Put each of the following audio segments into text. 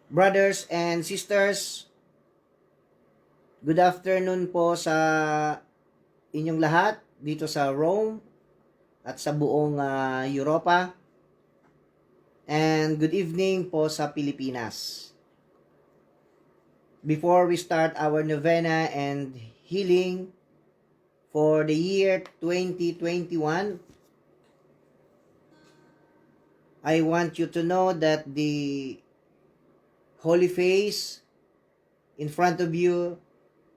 Brothers and sisters, good afternoon po sa inyong lahat dito sa Rome at sa buong Europa. And good evening po sa Pilipinas. Before we start our novena and healing for the year 2021, I want you to know that the Holy Face in front of you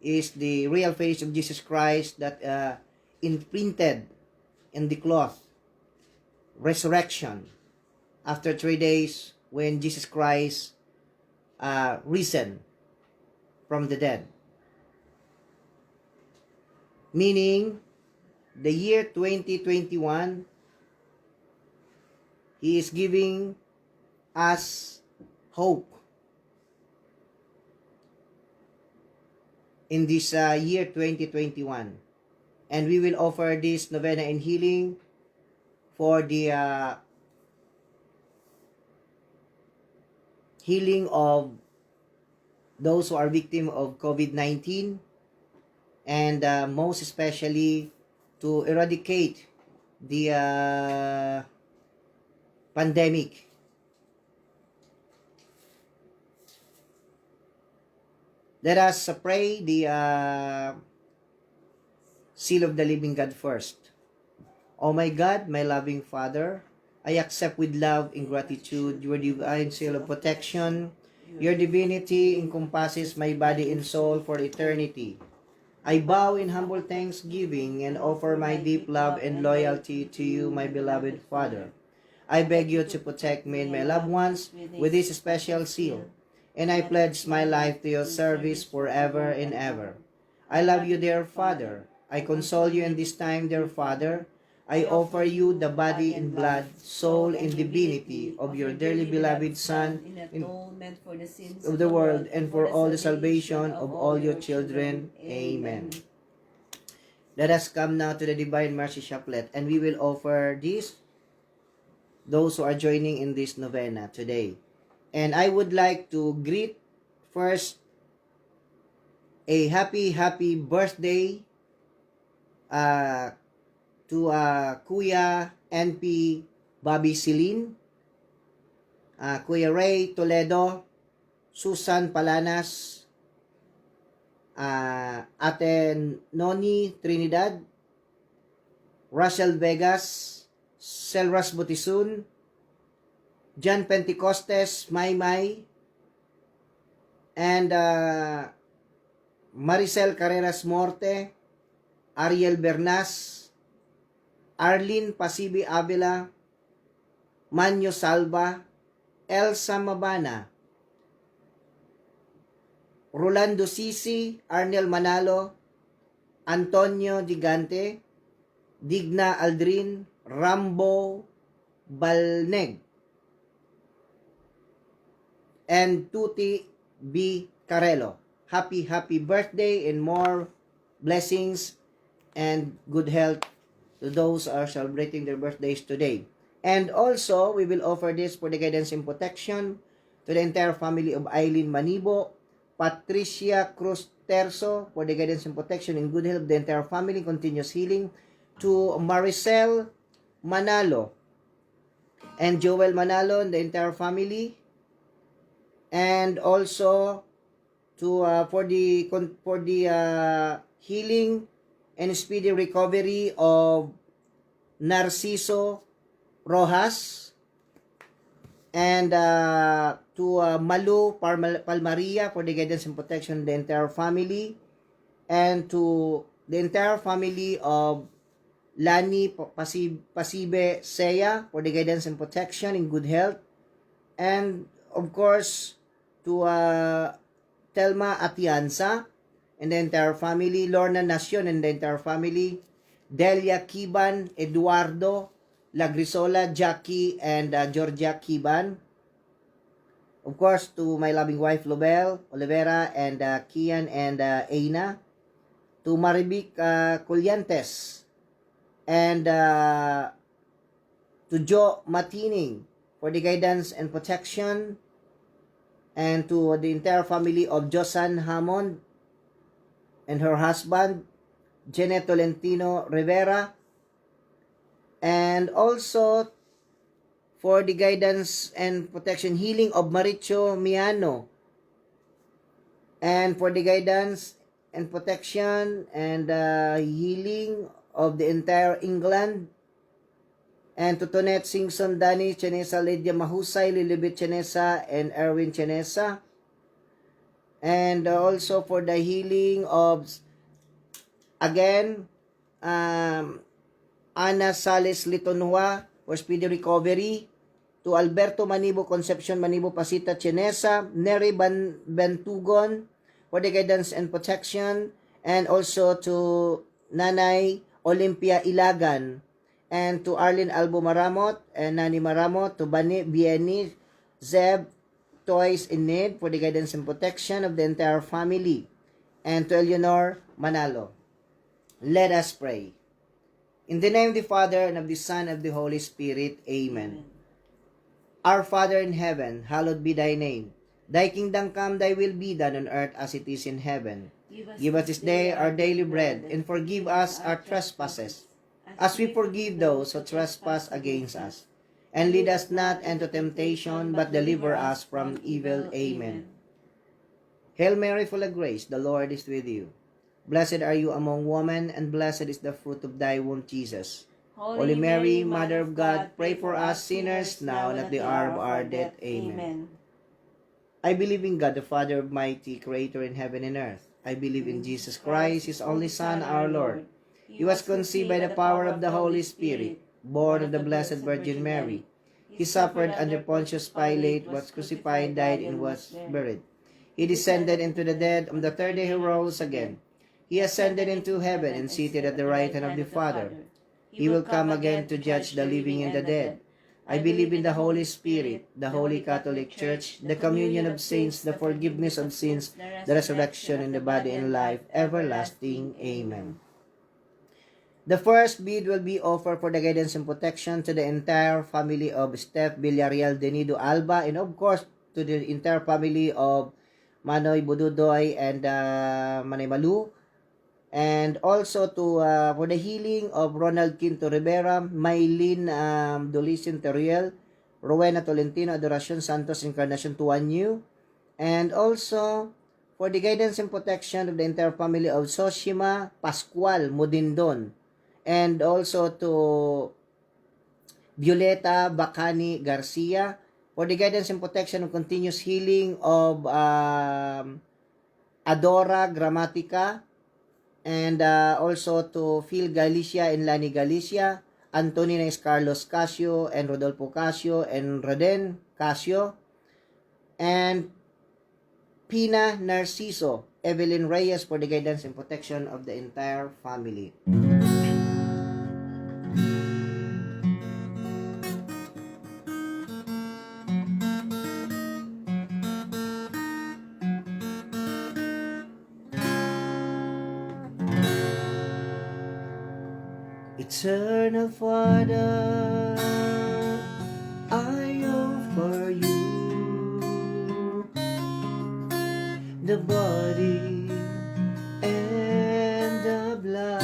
is the real face of Jesus Christ that imprinted in the cloth, resurrection, after 3 days when Jesus Christ risen from the dead. Meaning, the year 2021, He is giving us hope in this year 2021. And we will offer this novena and healing for the healing of those who are victim of COVID-19, and most especially to eradicate the pandemic. Let us pray the seal of the living God first. Oh my God, my loving Father, I accept with love and gratitude your divine seal of protection. Your divinity encompasses my body and soul for eternity. I bow in humble thanksgiving and offer my deep love and loyalty to you, my beloved Father. I beg you to protect me and my loved ones with this special seal, and I pledge my life to your service forever and ever. I love you, dear Father. I console you in this time, dear Father. I offer you the body and blood, soul and divinity of your dearly beloved Son in atonement for the sins of the world and for all the salvation of all your children. Amen. Let us come now to the Divine Mercy Chaplet, and we will offer this those who are joining in this novena today. And I would like to greet first a happy birthday to Kuya NP Bobby Silin, Kuya Ray Toledo, Susan Palanas, Ate Noni Trinidad, Russell Vegas, Selras Butisun, John Pentecostes Maymay, and Maricel Carreras Morte, Ariel Bernas, Arlene Pasibi Avila, Manyo Salva, Elsa Mabana, Rolando Sisi, Arnel Manalo, Antonio Gigante, Digna Aldrin, Rambo Balneg, and Tuti B. Carelo. Happy birthday and more blessings and good health to those who are celebrating their birthdays today. And also, we will offer this for the guidance and protection to the entire family of Eileen Manibo, Patricia Cruz Terzo for the guidance and protection and good health, the entire family, continuous healing, to Maricel Manalo and Joel Manalo and the entire family, and also to for the healing and speedy recovery of Narciso Rojas, and to Malu Palmaria for the guidance and protection of the entire family, and to the entire family of Lani Pasibe Seya for the guidance and protection in good health, and of course to Telma Atienza and the entire family, Lorna Nacion and the entire family, Delia Kiban, Eduardo Lagrisola, Jackie, and Georgia Kiban. Of course, to my loving wife, Lobel Olivera, and Kian and Aina. To Maribic Colliantes, and to Joe Matining for the guidance and protection, and to the entire family of Josan Hammond and her husband, Janet Tolentino Rivera, and also for the guidance and protection healing of Maricho Miano, and for the guidance and protection and healing of the entire England, and to Tonet Singson, Dani Chenesa, Lydia Mahusay, Lilibet Chenesa, and Erwin Chenesa, and also for the healing of, again, Ana Sales Litonhua for speedy recovery, to Alberto Manibo Concepcion Manibo Pasita Chenesa, Neri Bantugon for the guidance and protection, and also to Nanay Olympia Ilagan, and to Arlene Albo Maramot and Nani Maramot, to Bieni Zeb Toys in Need for the guidance and protection of the entire family, and to Eleanor Manalo. Let us pray. In the name of the Father, and of the Son, and of the Holy Spirit. Amen. Our Father in heaven, hallowed be thy name. Thy kingdom come, thy will be done on earth as it is in heaven. Give us this day our daily bread, and forgive us our trespasses, as we forgive those who trespass against us. And lead us not into temptation, but deliver us from evil. Amen. Hail Mary, full of grace, the Lord is with you. Blessed are you among women, and blessed is the fruit of thy womb, Jesus. Holy Mary, Mother of God, pray for us sinners, now and at the hour of our death. Amen. I believe in God, the Father Almighty, Creator in heaven and earth. I believe in Jesus Christ, His only Son, our Lord. He was conceived by the power of the Holy Spirit, born of the Blessed Virgin Mary. He suffered under Pontius Pilate, was crucified, died, and was buried. He descended into the dead. On the third day he rose again. He ascended into heaven and seated at the right hand of the Father. He will come again to judge the living and the dead. I believe in the Holy Spirit, the Holy Catholic Church, the communion of saints, the forgiveness of sins, the resurrection in the body and life everlasting. Amen. The first bead will be offered for the guidance and protection to the entire family of Steph Villarreal Denido Alba, and of course to the entire family of Manoy Bududoy and Manay Malu, and also to for the healing of Ronald Quinto Rivera, Maylin Dolisin Teriel, Rowena Tolentino Adoracion Santos Encarnacion Tuanyu, and also for the guidance and protection of the entire family of Soshima Pascual Modindon, and also to Violeta Bacani Garcia, for the guidance and protection of continuous healing of Adora Gramatica, and also to Phil Galicia and Lani Galicia, Antonina Carlos Casio and Rodolfo Casio and Roden Casio, and Pina Narciso, Evelyn Reyes for the guidance and protection of the entire family. Eternal Father, I offer you the body and the blood,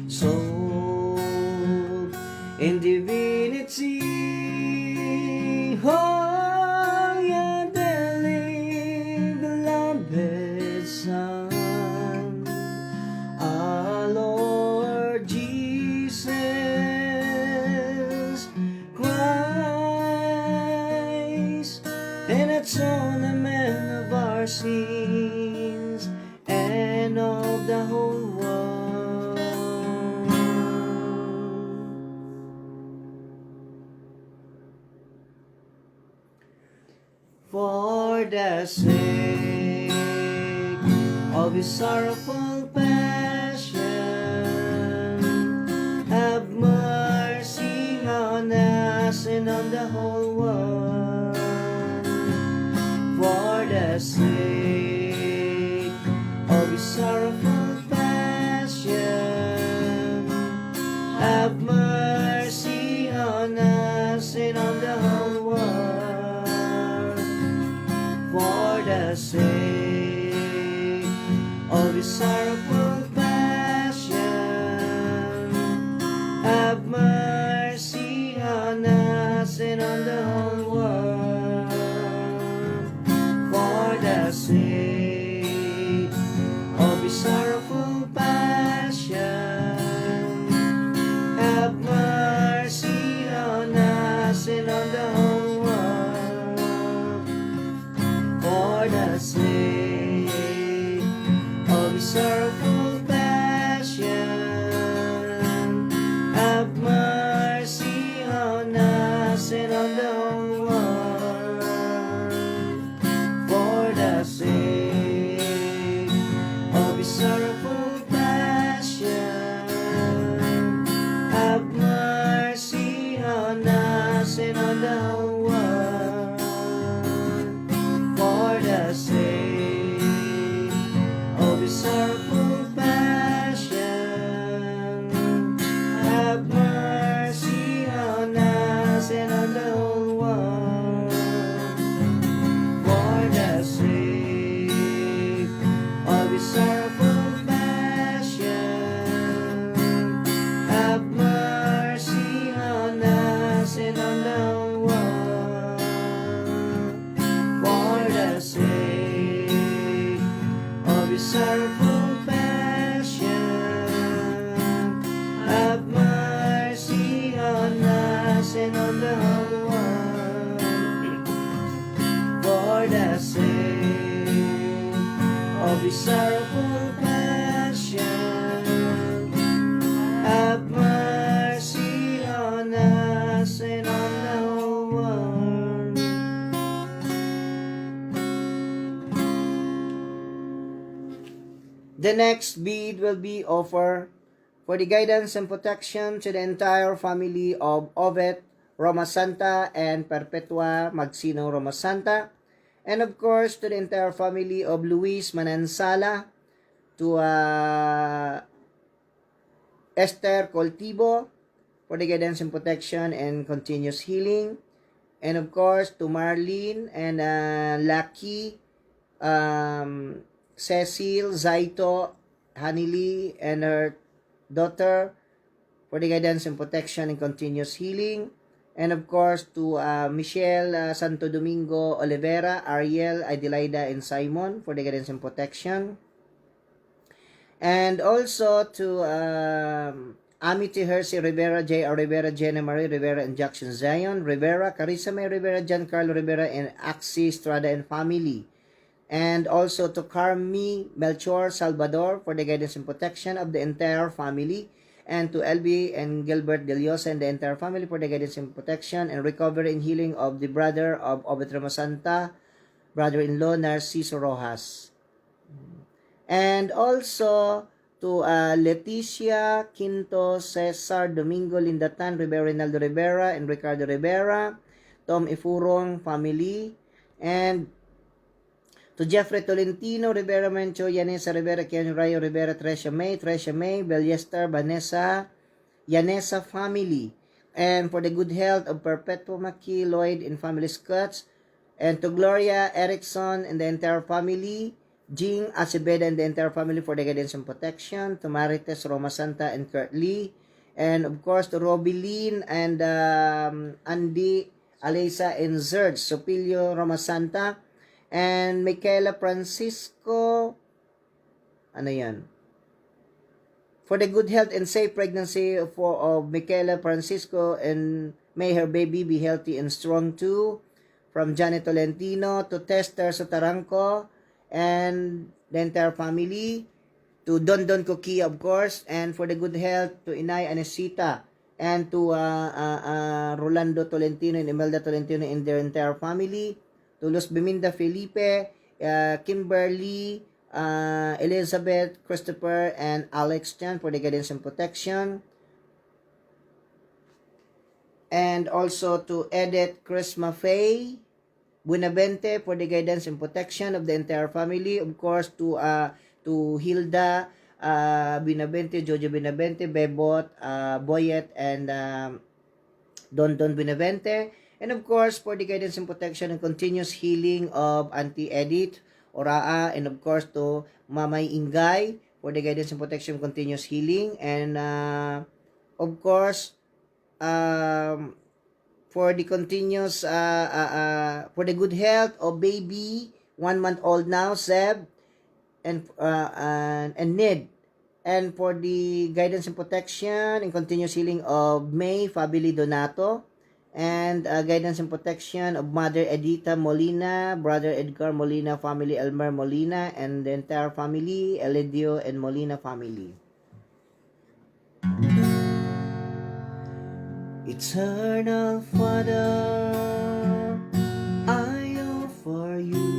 soul and divinity, oh, your dearly beloved Son, our Lord Jesus Christ, an atonement of our sins and of the whole world. For the sake of his sorrowful passion, have mercy on us and on the whole world. For the sake of his sorrowful passion, have mercy on us and on the whole world. the sake of his sorrowful passion, have mercy on us and on the whole world. For the sake of his sorrowful passion, have mercy on us and on the whole world. For the sake of his sorrowful passion, have mercy on us and on the whole world. For the sake of his sorrowful passion, have mercy on us and on the whole world. For the sake of his sorrowful passion, have mercy on us and on the whole world. For the sake of his sorrowful passion, have mercy on us and on the whole world. For the sake of his sorrowful passion, have mercy on us and on the whole world. For the sake of his sorrowful passion, have mercy on us and on the whole world. The next bead will be offered for the guidance and protection to the entire family of Ovet Romasanta and Perpetua Magsino Romasanta, and of course to the entire family of Luis Manansala, to Esther Coltibo for the guidance and protection and continuous healing, and of course to Marlene and Lucky, Cecil, Zaito, Hanili, and her daughter for the guidance and protection and continuous healing, and of course to Michelle Santo Domingo Olivera, Ariel, Adelaida, and Simon for the guidance and protection, and also to Amity Hercy Rivera, J.R. Rivera, Jenna Marie Rivera, and Jackson Zion Rivera, Carissa May Rivera, Giancarlo Rivera, and Axie Estrada and family. And also to Carmi Melchor Salvador for the guidance and protection of the entire family, and to LB and Gilbert Deliosa and the entire family for the guidance and protection and recovery and healing of the brother of Obet Ramasanta, brother-in-law Narciso Rojas. And also to Leticia Quinto, Cesar Domingo Lindatan, Rivera Rinaldo Rivera, and Ricardo Rivera, Tom Ifurong family, and to Jeffrey Tolentino, Rivera Mencho, Yanesa Rivera, Ken Rayo Rivera, Tresha May, Bellester, Vanessa, Yanesa family, and for the good health of Perpetua Maki, Lloyd, and family Scots, and to Gloria Erickson and the entire family, Jing Acebeda and the entire family for the guidance and protection, to Marites Romasanta and Kurt Lee, and of course to Robilin and Andy, Alisa, and Zerge Sopilio Romasanta, and Michaela Francisco, ano yan? For the good health and safe pregnancy of Michaela Francisco, and may her baby be healthy and strong too. From Janet Tolentino to Tester Sotaranco and the entire family, to Don Coquilla, of course, and for the good health to Inay Anesita, and to Rolando Tolentino and Imelda Tolentino and their entire family, to Luz Beminda Felipe, Kimberly, Elizabeth, Christopher, and Alex Chan for the guidance and protection. And also to Edith Crisma Faye Buenavente for the guidance and protection of the entire family. Of course, to Hilda Buenavente, Jojo Buenavente, Bebot, Boyet, and Don Buenavente. And of course, for the guidance and protection and continuous healing of Auntie Edith, Oraa, and of course to Mamay Ingay for the guidance and protection, continuous healing, and of course, for the continuous, for the good health of baby, 1 month old now, Seb, and Ned. And for the guidance and protection and continuous healing of May Fabili Donato, and guidance and protection of Mother Edita Molina, Brother Edgar Molina family, Elmer Molina, and the entire family, Eledio and Molina family. Eternal Father, I offer you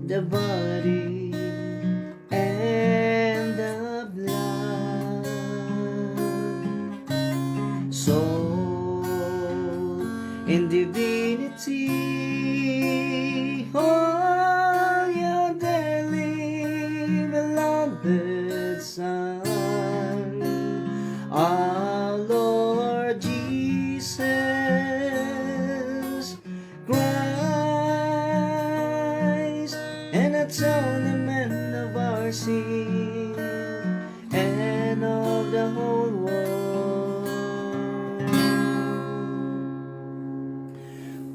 the body and the blood, soul in divinity, all your dearly beloved Son, our Lord Jesus Christ, an atonement of our sin and of the whole world.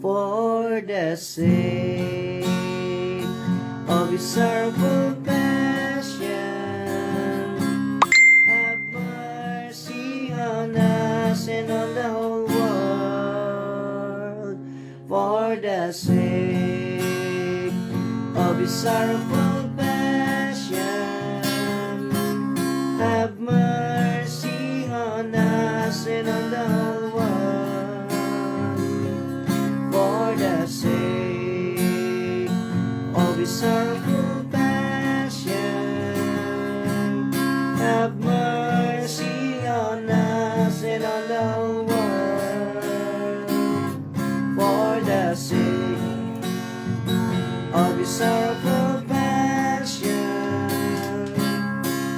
For the sake of His sorrowful passion, have mercy on us and on the whole world. For the sake of His sorrowful passion, have mercy on us and on the whole world. For the sake of His sorrowful passion, have mercy on us and on the whole world. For the sake of His sorrowful passion,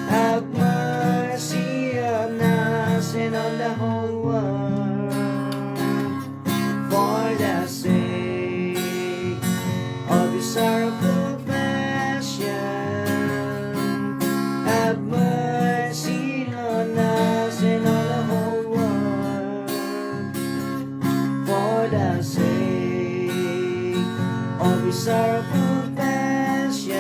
have mercy on us and on the whole world. For the sake of His sorrowful passion, have mercy on us and on the whole world. For the sake of His sorrowful passion,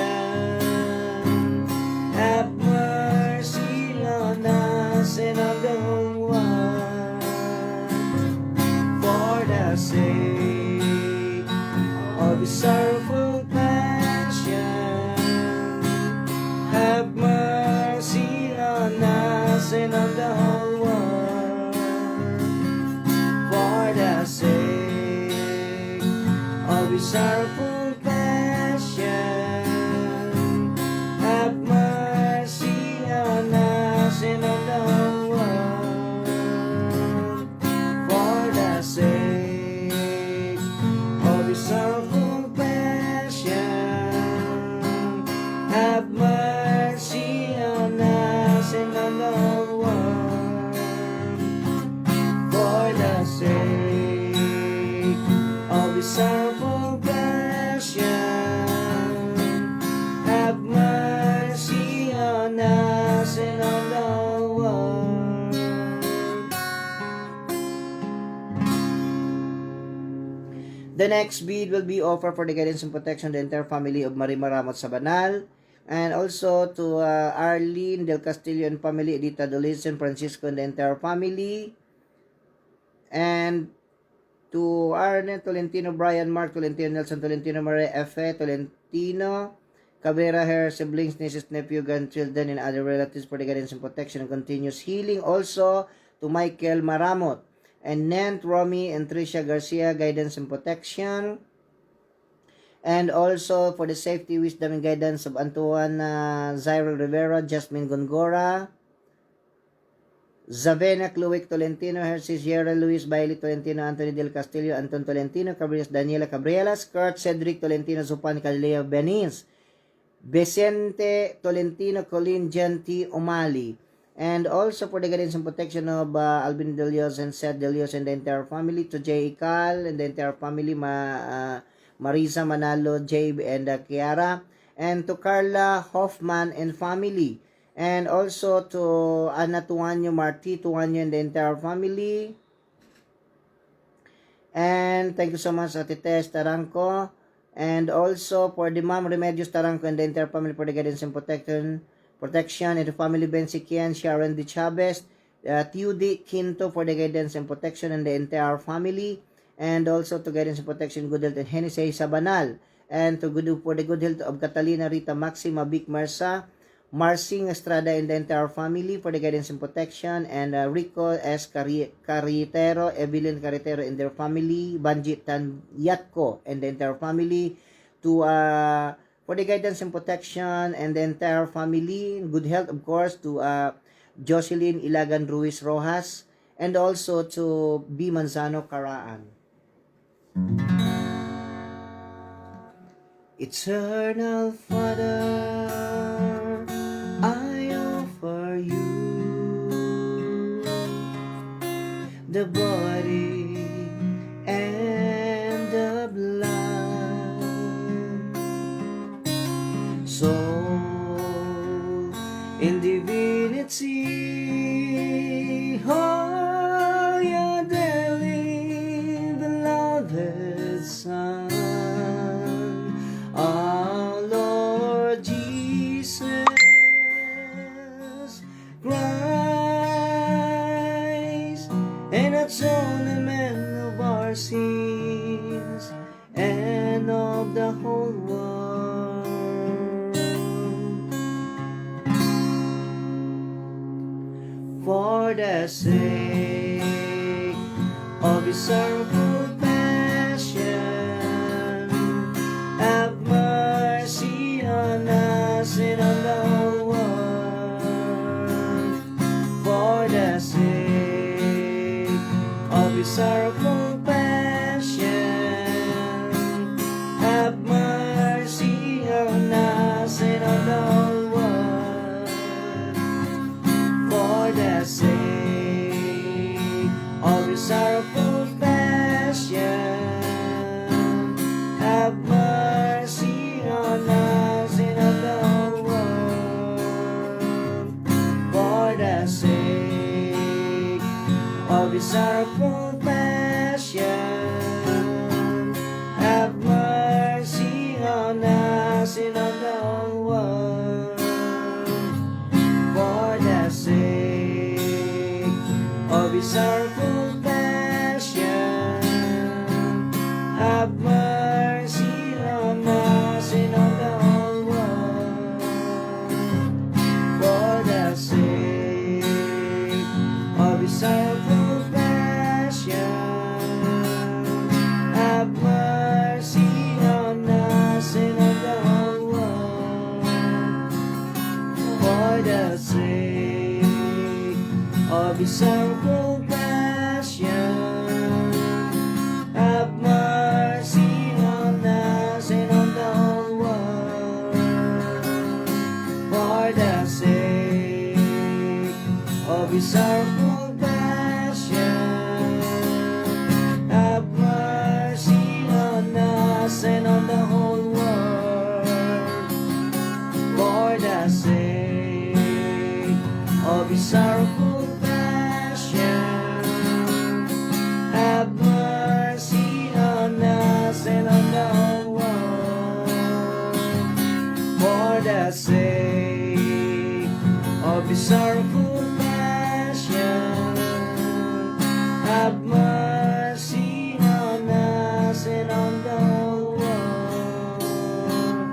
have mercy on us and on the whole world. For the sake of His sorrowful passion, have mercy on us and on the whole world. For the sake of His sorrowful passion, have mercy on us and on the whole world. For the sake of His sorrowful passion, have mercy on us and on the whole world. For the sake of His sorrowful passion, have mercy on us and on the whole world. The next bead will be offered for the guidance and protection of the entire family of Marima Ramot Sabanal, and also to Arlene Del Castillo and family, Edita Dolizon, Francisco and the entire family, and to Arne Tolentino, Brian Mark Tolentino, Nelson Tolentino, Maria Efe Tolentino, Cabrera, her siblings, nieces, nephew, grandchildren, and other relatives for the guidance and protection and continuous healing. Also to Michael Maramot and Nant, Romy, and Tricia Garcia, guidance and protection. And also for the safety, wisdom, and guidance of Antoine Zyril Rivera, Jasmine Gongora, Zavena Cluic Tolentino, Hershey Sierra, Luis Bailey Tolentino, Anthony Del Castillo, Anton Tolentino, Cabrias Daniela Cabrielas, Kurt Cedric Tolentino, Zupan Calea Beniz, Vicente Tolentino, Colin Genti O'Malley. And also for the guidance and protection of Alvin Delios and Seth Delios and the entire family, to J. Ikal and the entire family, Marisa Manalo, Jabe, and Kiara, and to Carla Hoffman and family, and also to Ana Tuanyo, Marty Tuanyo, and the entire family. And thank you so much, Ate Tess Taranco. And also for the Ma'am Remedios Taranco and the entire family for the guidance and protection, and the family Ben Sikian, Sharon D. Chavez, Tiudi Quinto for the guidance and protection, and the entire family. And also to guidance and protection, good health and Henisei Sabanal. And to good for the good health of Catalina Rita Maxima Vic Marsa, Marsing Estrada and the entire family for the guidance and protection, and Rico S. Carretero, Evelyn Carretero and their family, Banjit Tanyatko and the entire family, to for the guidance and protection and the entire family, good health of course, to Jocelyn Ilagan Ruiz Rojas, and also to B. Manzano Caraan. Eternal Father, I offer you the body and the blood, soul in divinity, oh, your dearly beloved Son, our Lord Jesus Christ, an atonement of our sins and of the whole world. For the sake of His sorrowful passion, have mercy on us and on the whole world. For the sake of His sorrowful passion, have mercy on us and on the whole world. For the sake of His sorrowful passion, have mercy on us and on the whole world. For the sake of His sorrowful passion, have mercy on us and on the whole world. For the sake of His sorrowful passion, have mercy on us and on the whole world. For the sake of His sorrowful passion, have mercy on us and on the whole world. For the sake of His sorrowful passion, have mercy on us and on the whole world. For the sake of His sorrowful passion, have mercy on us and on the whole world. For the sake of His sorrowful passion, have mercy on us and on the whole world. For the sake of His sorrowful passion, have mercy on us and on the whole world.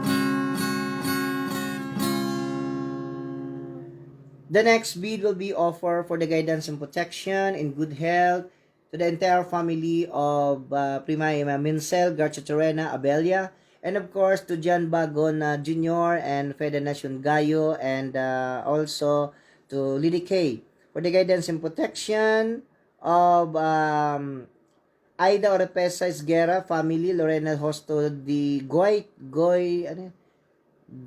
The next bead will be offered for the guidance and protection in good health to the entire family of Prima Mincel, Garcia Torena, Abelia, and of course to John Bagon Jr. and Federacion Gayo, and also to Lily K. For the guidance and protection of Aida Orepesa Isguera family, Lorena Hosto di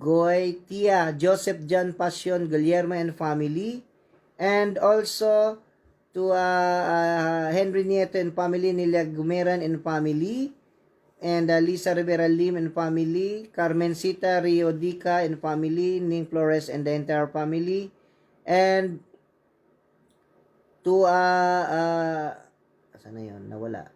Goitia, Joseph John Passion Guillermo and family, and also to Henry Nieto and family, Nila Gumeran and family, and Lisa Rivera Lim and family, Carmencita Rio Dica and family, Ning Flores and the entire family, and to saan na yun? Nawala.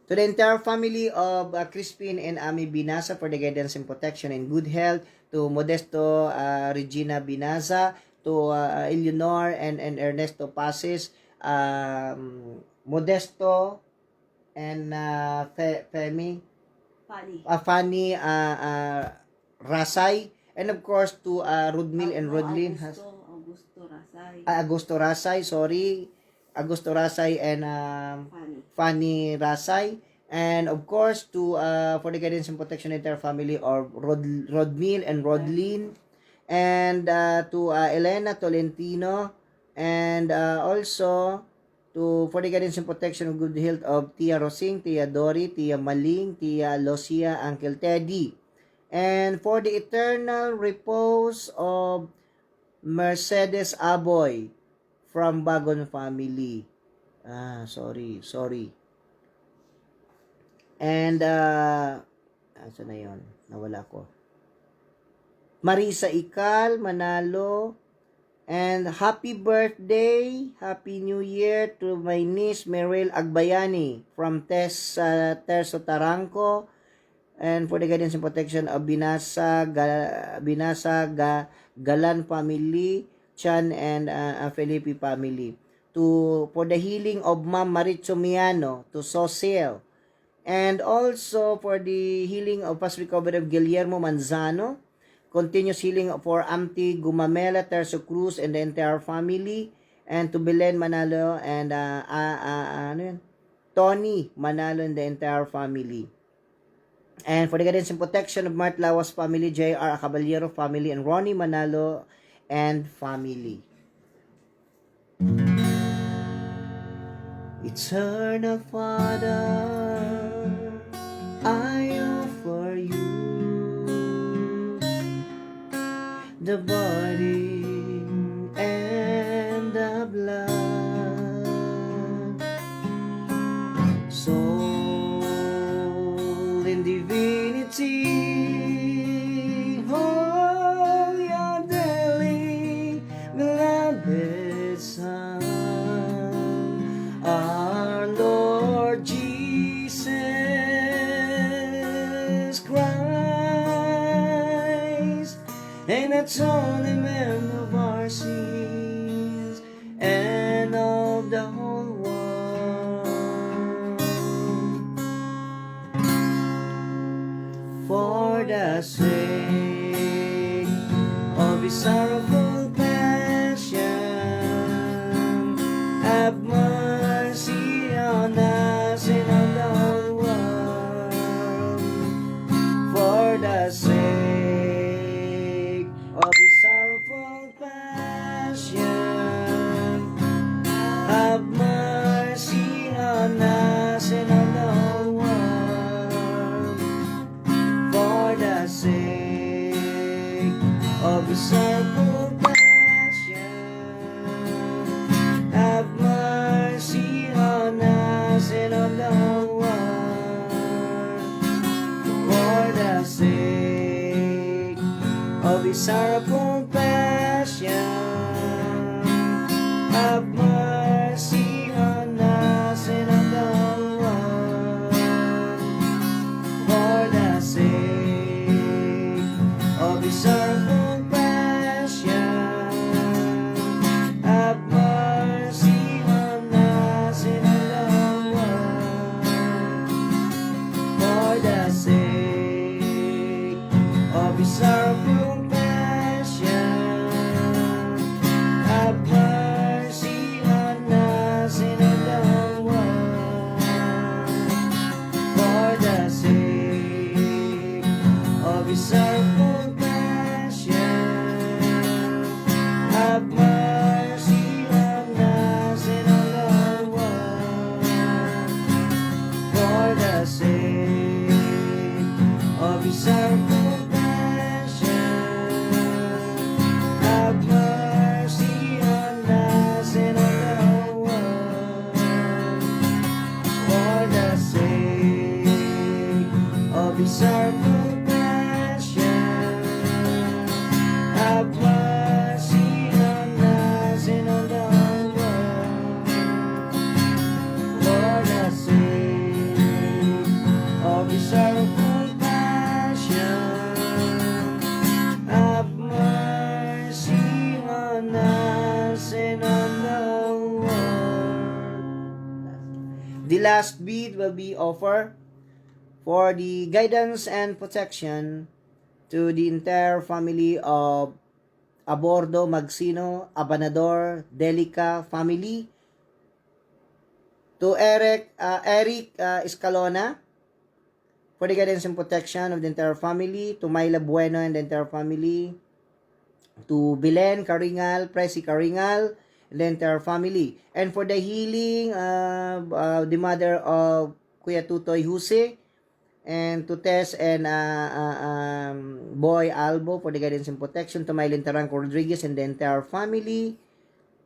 To the entire family of Crispin and Ami Binasa for the guidance and protection and good health, to Modesto Regina Binaza, to Eleanor and Ernesto Pases, Modesto and Femi, Fanny. Fanny Rasay, and of course to Rudmil and Rodlin Augusto Rasay. Augusto Rasay and Fanny Rasay, and of course to for the guidance and protection of their family or Rodmil and Rodlin, and to Elena Tolentino, and also to for the guidance and protection of good health of Tia Rosing, Tia Dory, Tia Maling, Tia Lucia, Uncle Teddy, and for the eternal repose of Mercedes Aboy from Bagon family. Sorry. And saan na yun? Nawala ko. Marisa Ikal, Manalo, and happy birthday, happy new year to my niece Merel Agbayani from Terso Taranco, and for the guidance and protection of Galan family, Chan and Felipe family, for the healing of Ma'am Maritzo Miano, to Social, and also for the healing of fast recovery of Guillermo Manzano, continuous healing for Auntie Gumamela Terso Cruz and the entire family, and to Belen Manalo and Tony Manalo and the entire family. And for the guidance and protection of Mart Lawas family, J.R. Caballero family, and Ronnie Manalo and family. Eternal Father, I offer you the body and the blood, soul and divinity, oh, your dearly beloved Son, our Lord Jesus Christ, and atonement of our sins and of the whole world, for the sake of His sorrowful passion, have mercy on us and on the whole world, for the sake of His sorrowful passion, have mercy on us and on the whole world, for the sake of His sorrowful passion, have mercy on us and on the whole world, for the sake of His sorrowful passion, have mercy on us and on the whole world, for the sake of His sorrowful passion, have mercy on us and on the whole world, for the sake of His sorrowful passion, have mercy on us and on the whole world, for the sake of His sorrowful passion, have mercy on us and on the whole world, for the sake of His sorrowful passion, have mercy on us and on the whole world, for the sake His compassion, have mercy on us and on the world. For the sake of His compassion, have mercy on us and on the world. The last bead will be offered for the guidance and protection to the entire family of Abordo, Magsino, Abanador, Delica family, to Eric Escalona for the guidance and protection of the entire family, to Myla Bueno and the entire family, to Belen Caringal, Presi Caringal, and the entire family, and for the healing of the mother of Kuya Tutoy Jose, and to Tess and Boy Albo for the guidance and protection, to Mylene Taranco Rodriguez and the entire family,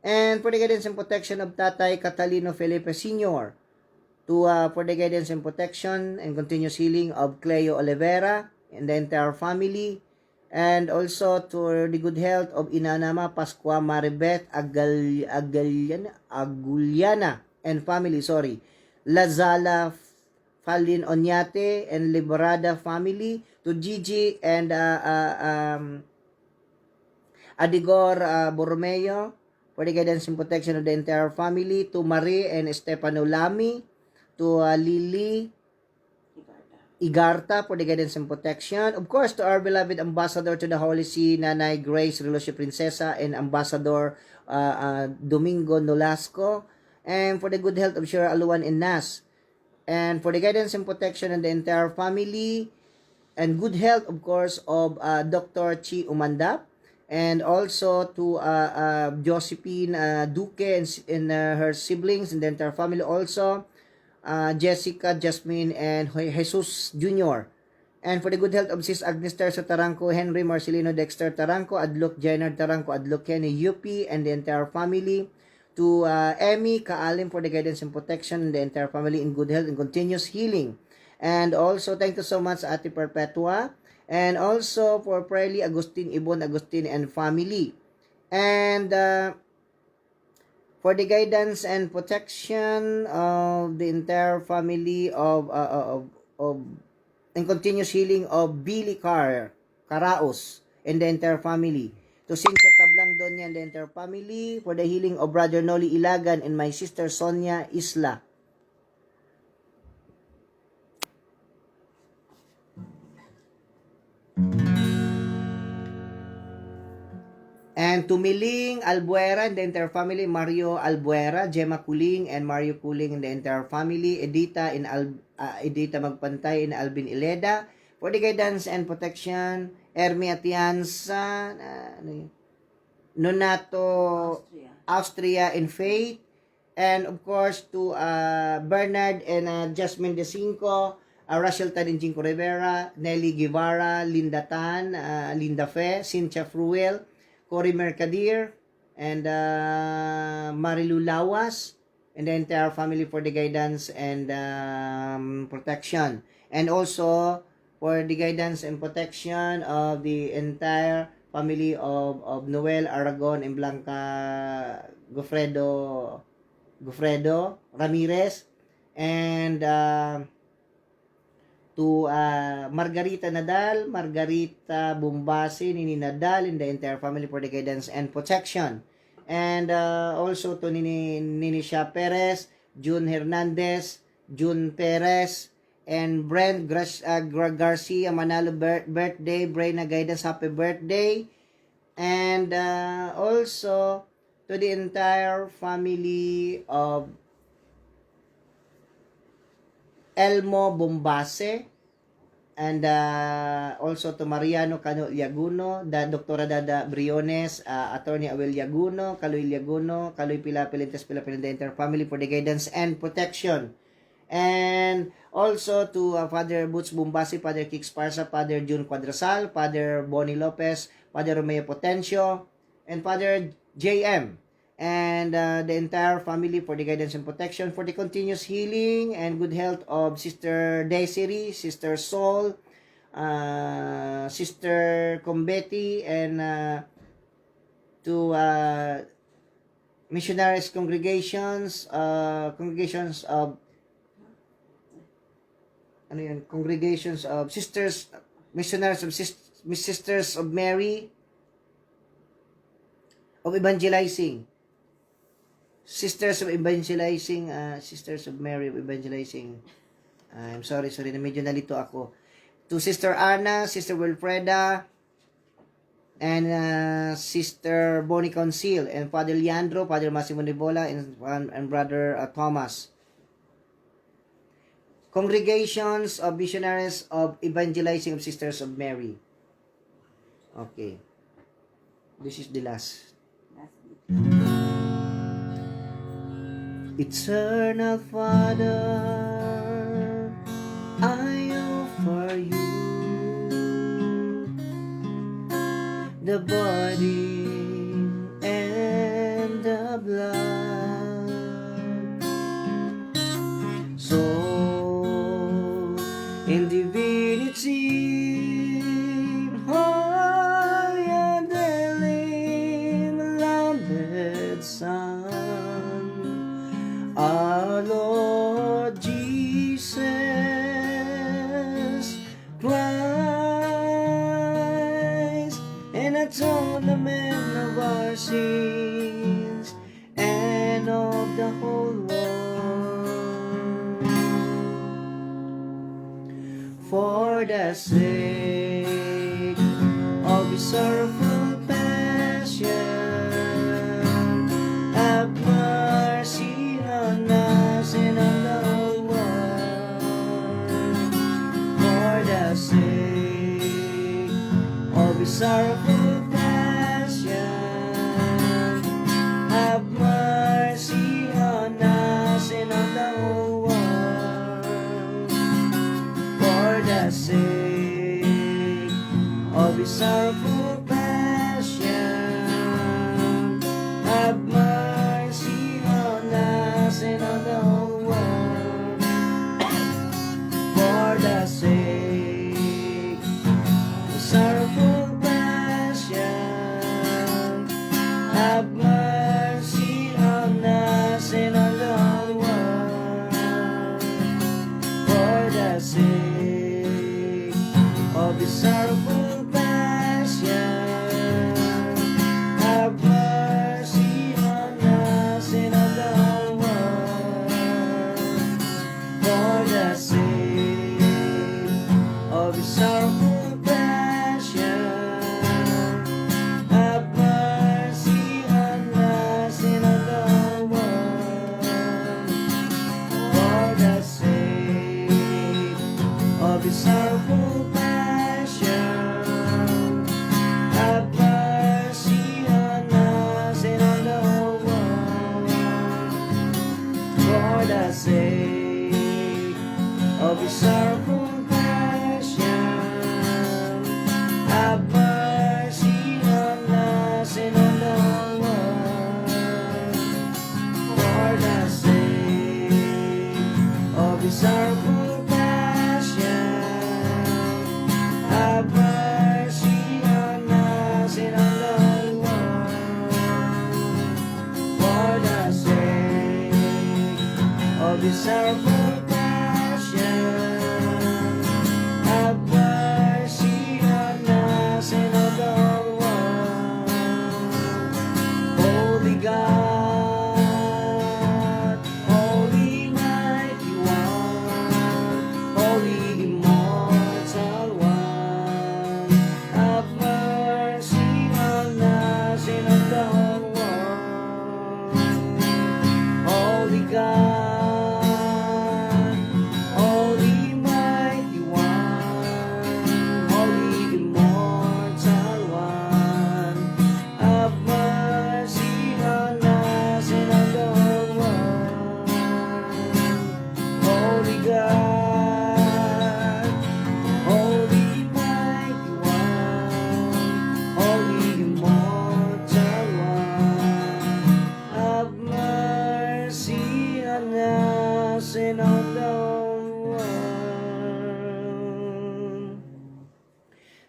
and for the guidance and protection of Tatay Catalino Felipe Sr., to for the guidance and protection and continuous healing of Cleo Olivera and the entire family, and also to the good health of Inanama Pascua Maribeth Aguliana and family, Lazala Falin Onyate and Liberada family, to Gigi and Adigor Borromeo for the guidance and protection of the entire family, to Marie and Estefano Lamy, to Lily Igarta for the guidance and protection. Of course, to our beloved ambassador to the Holy See, Nanay Grace Relocio Princesa, and Ambassador Domingo Nolasco, and for the good health of Shira Aluan and Nas, and for the guidance and protection of the entire family, and good health, of course, of Dr. Chi Umandap, and also to Josephine Duque and her siblings and the entire family, also Jessica, Jasmine, and Jesus Jr., and for the good health of Sis Agnes Terzo Taranco, Henry Marcelino Dexter Taranco, Adluc Jenner Taranco, Adluc Kenny UP, and the entire family, to Emmy Kaalim for the guidance and protection and the entire family in good health and continuous healing. And also, thank you so much, Ate Perpetua. And also for Prely Agustin, Ibon Agustin, and family. And for the guidance and protection of the entire family of and continuous healing of Billy Caraos and the entire family, to Cynthia Tablang Donya and the entire family, for the healing of Brother Noli Ilagan and my sister Sonia Isla. And to Miling Albuera and the entire family, Mario Albuera, Gemma Kuling and Mario Kuling and the entire family, Edita Magpantay and Alvin Ileda, for the guidance and protection, Ermi Atienza, Nonato Austria in Faith, and of course to Bernard and Jasmine De Cinco, Rachel Taninjinco Rivera, Nelly Guevara, Linda Tan, Linda Fe, Cynthia Fruel, Cory Mercader, and Marilu Lawas, and the entire family for the guidance and protection. And also for the guidance and protection of the entire family of Noel Aragon and Blanca Gofredo Ramirez, and to Margarita Nadal, Margarita Bumbasi, Nini Nadal, and the entire family for the guidance and protection. And also to Nini Sha Perez, June Hernandez, June Perez, and Brent Garcia Manalo birthday, Brena Guidance, happy birthday. And also to the entire family of Elmo Bombase, and also to Mariano Cano Liaguno, Dr. Dada Briones, Attorney Abel Liaguno, Kaloy Liaguno, Kaloy Pilapilentes Pilapilin, the entire family for the guidance and protection. And also to Father Boots Bombasi, Father Kix Parsa, Father June Quadrasal, Father Bonnie Lopez, Father Romeo Potencio, and Father JM, and the entire family for the guidance and protection, for the continuous healing and good health of Sister Desiree, Sister Sol, Sister Combeti, and to missionaries congregations of congregations of sisters, missionaries of Sisters of Mary of Evangelizing, Sisters of Evangelizing, Sisters of Mary of Evangelizing. I'm sorry, na medyo nalito ako. To Sister Anna, Sister Wilfreda, and Sister Bonnie Consil, and Father Leandro, Father Massimo Nibola, and Brother Thomas. Congregations of Missionaries of Evangelizing of Sisters of Mary. Okay. This is the last. Eternal Father, I offer you the body and the blood, soul and divinity, high and beloved Son, our Lord Jesus Christ, an atonement of our sins and of the whole world. For the sake of His sorrowful passion, have mercy on us and on the whole world. For the sake of His sorrowful passion, have mercy on us and on the whole world. For the sake of His sorrowful passion, have mercy on us and on the whole world. For the sake of His sorrowful passion, have mercy on us and on the whole world. For the sake of His sorrowful passion, have mercy on us and on the whole world. For the sake of His sorrowful passion, have mercy on us and on the whole world. For the sake of His sorrowful passion, have mercy on us and on the whole world. For the sake of His sorrowful passion, have mercy on us and on the whole world. For the sake of His sorrowful passion, have mercy on us and on the whole world. For the sake of His sorrowful passion, have mercy on us and on the whole world. Holy God, Holy Mighty One, Holy Immortal One, have mercy on us and on the whole world. Holy God, Holy Mighty One, Holy Immortal One, have mercy on us and on the whole world. Holy God, Holy Mighty One, Holy Immortal One, have mercy on us and on the whole world.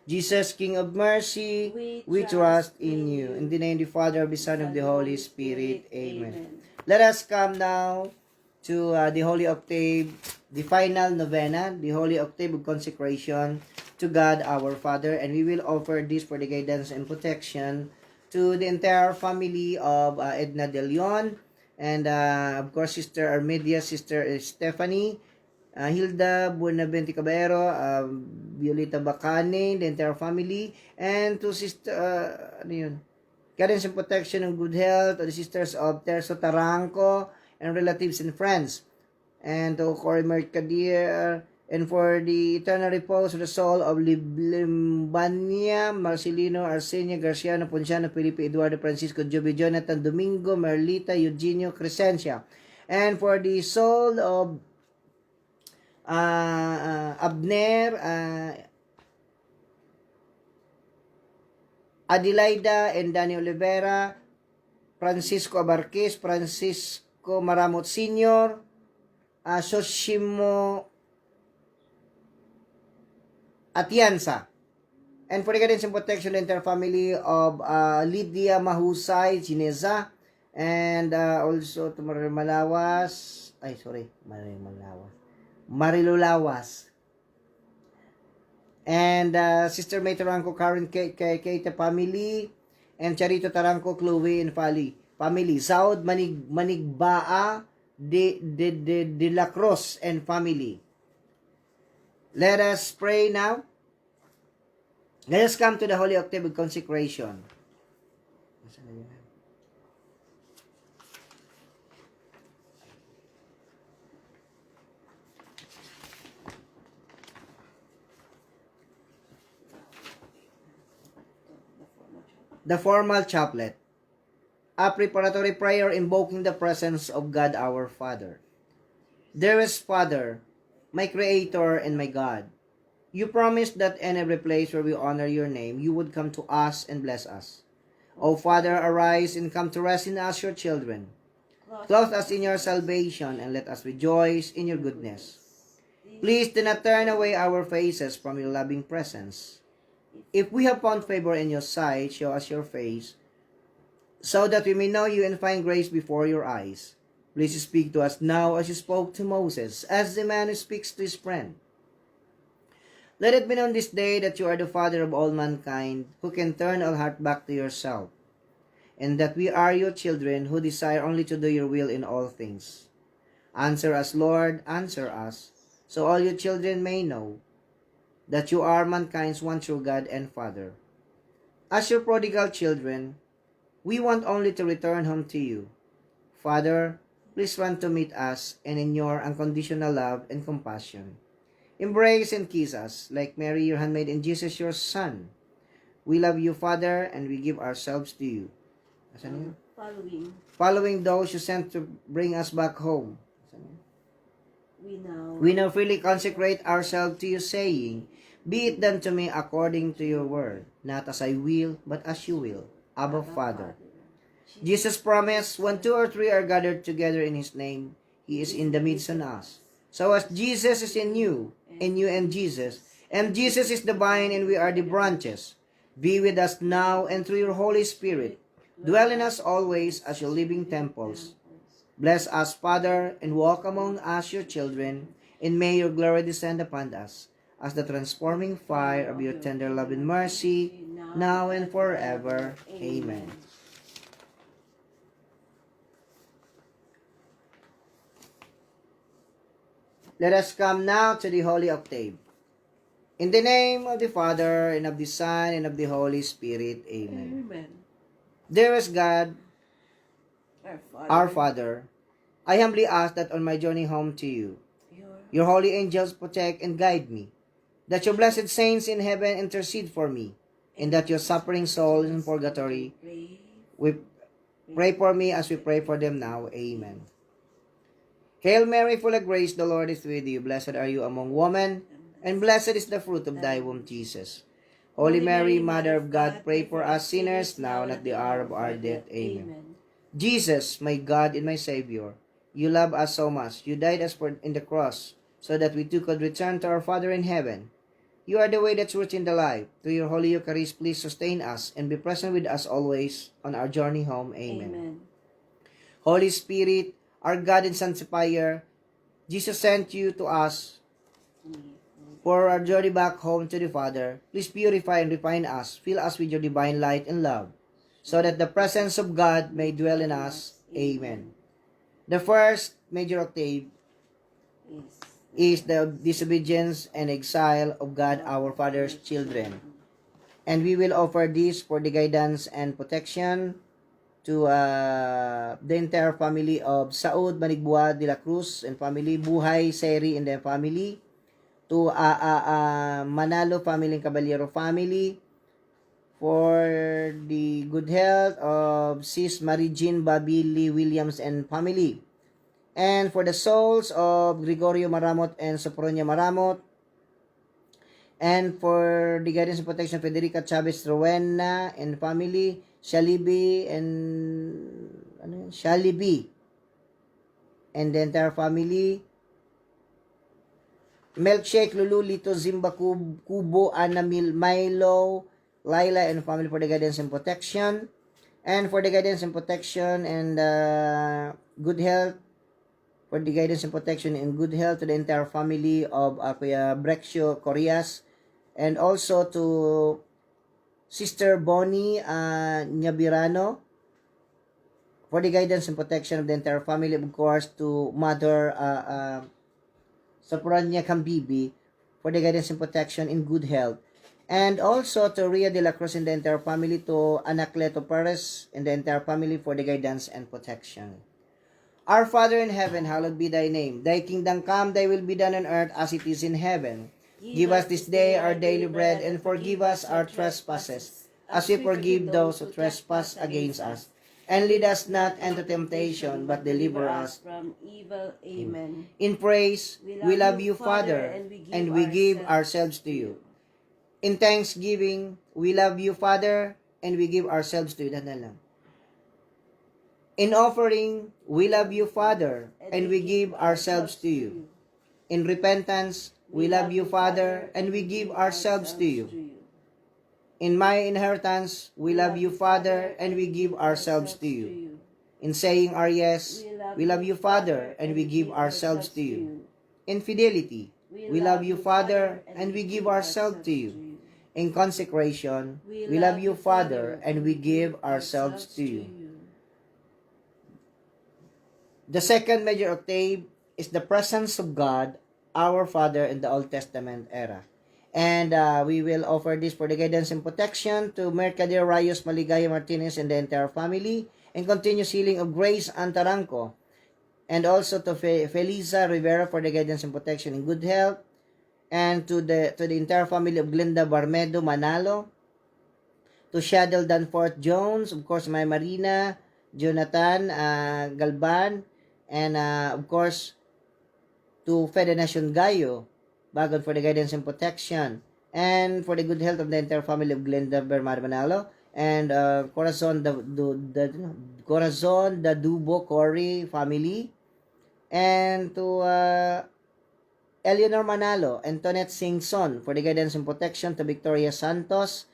Jesus, King of mercy, we trust in you. In the name of the Father, of the Son, of the Holy Spirit. Amen. Let us come now to the Holy Octave, the final novena, the Holy Octave of consecration to God our Father. And we will offer this for the guidance and protection to the entire family of Edna De Leon. And of course, Sister Armedia, Sister Stephanie, Hilda Buenavente Caballero, Violeta Bacane, the entire family, and to Sister, ano yun? Guidance and protection and good health, to the sisters of Terso Taranco, and relatives and friends, and to Cory Mercader, and for the eternal repose of the soul of Limbania, Marcelino, Arsenio, Garciano, Ponciano, Felipe, Eduardo, Francisco, Joby, Jonathan, Domingo, Merlita, Eugenio, Crescencia, and for the soul of Abner, Adelaida and Danny Olivera, Francisco Abarquez, Francisco Maramot Sr., Soshimo Atienza. And for the guidance and protection of the entire family of Lydia Mahusay, Gineza, and also to Marilu Lawas. And Sister May Taranco, Karen Kate family, and Charito Taranco, Chloe and family. Saud Manigbaa de la Cruz and family. Let us pray now. Let us come to the Holy Octave of consecration. The formal chaplet. A preparatory prayer invoking the presence of God our Father. Dearest Father, my Creator and my God, you promised that in every place where we honor your name, you would come to us and bless us. O Father, arise and come to rest in us, your children. Clothe us in your salvation and let us rejoice in your goodness. Please do not turn away our faces from your loving presence. If we have found favor in your sight, show us your face, so that we may know you and find grace before your eyes. Please speak to us now as you spoke to Moses, as the man who speaks to his friend. Let it be known this day that you are the Father of all mankind, who can turn all heart back to yourself, and that we are your children who desire only to do your will in all things. Answer us, Lord, answer us, so all your children may know that you are mankind's one true God and Father. As your prodigal children, we want only to return home to you. Father, please run to meet us and in your unconditional love and compassion. Embrace and kiss us, like Mary, your handmaid, and Jesus, your Son. We love you, Father, and we give ourselves to you. Following those you sent to bring us back home. We now freely consecrate ourselves to you, saying, Be it done to me according to your word, not as I will, but as you will. Abba, Father. Jesus promised, when 2 or 3 are gathered together in his name, he is in the midst of us. So as Jesus is in you and Jesus is the vine and we are the branches, be with us now and through your Holy Spirit. Dwell in us always as your living temples. Bless us, Father, and walk among us, your children, and may your glory descend upon us as the transforming fire of your tender love and mercy, now and forever. Amen. Let us come now to the Holy Octave. In the name of the Father, and of the Son, and of the Holy Spirit. Amen. Amen. Dearest God, Our our Father, I humbly ask that on my journey home to you, your holy angels protect and guide me, that your blessed saints in heaven intercede for me, and that your suffering souls in purgatory we pray for me as we pray for them now. Amen. Hail Mary, full of grace, the Lord is with you. Blessed are you among women, and blessed is the fruit of thy womb, Jesus. Holy Mary, Mother of God, pray for us sinners, now and at the hour of our death. Amen. Jesus, my God and my Savior, you love us so much. You died us in the cross, so that we too could return to our Father in heaven. You are the way, the truth, and the life. To your Holy Eucharist, please sustain us and be present with us always on our journey home. Amen. Amen. Holy Spirit, our God and Sanctifier, Jesus sent you to us for our journey back home to the Father. Please purify and refine us. Fill us with your divine light and love, so that the presence of God may dwell in us. Amen. The first major octave is the disobedience and exile of God our Father's children. And we will offer this for the guidance and protection to the entire family of Saud Manigbuad de la Cruz and family, Buhay Seri and their family, to Manalo family and Caballero family, for the good health of Sis Marie Jean Bobby Lee Williams and family, and for the souls of Gregorio Maramot and Sopronia Maramot, and for the guidance and protection of Federica Chavez Rowena and family, Shalibi and the entire family, Milkshake, Lulu, Lito, Zimba, Kubo, Ana, Milo, Laila, and family, for the guidance and protection, and for the guidance and protection and good health, for the guidance and protection and good health to the entire family of Kuya Brexio Corias, and also to Sister Bonnie Nyabirano, for the guidance and protection of the entire family, of course, to Mother Soprania Cambibi, for the guidance and protection in good health, and also to Ria de la Cruz and the entire family, to Anacleto Perez and the entire family, for the guidance and protection. Our Father in heaven, hallowed be thy name. Thy kingdom come, thy will be done on earth as it is in heaven. Give us this day our daily bread, and forgive us our trespasses, as we forgive those who trespass against us. And lead us not into temptation, but deliver us from evil. Amen. in praise. We love you, Father, and we give ourselves to you. In thanksgiving, we love you, Father, and we give ourselves to you. Dandan lang. In offering, we love you, Father, and we give ourselves to you. In repentance, we love you, Father, and we give ourselves to you. In my inheritance, we love you, Father, and we give ourselves to you. In saying our yes, we love you, Father, and we give ourselves to you. In fidelity, we love you, Father, and we give ourselves to you. In consecration, we love you, Father, and we give ourselves to you. The second major octave is the presence of God, our Father, in the Old Testament era. And we will offer this for the guidance and protection to Mercader Rayos Maligaya Martinez and the entire family, and continuous healing of Grace Antaranco, and also to Felisa Rivera for the guidance and protection in good health, and to the entire family of Glenda Barmedo Manalo, to Shaddle Danforth Jones, of course, my Marina, Jonathan Galban, and of course, to Federation Gayo, Bagon, for the guidance and protection, and for the good health of the entire family of Glenda Bermar Manalo, and Corazon the Dubo Cory family, and to Eleanor Manalo, Antoinette Singson, for the guidance and protection, to Victoria Santos,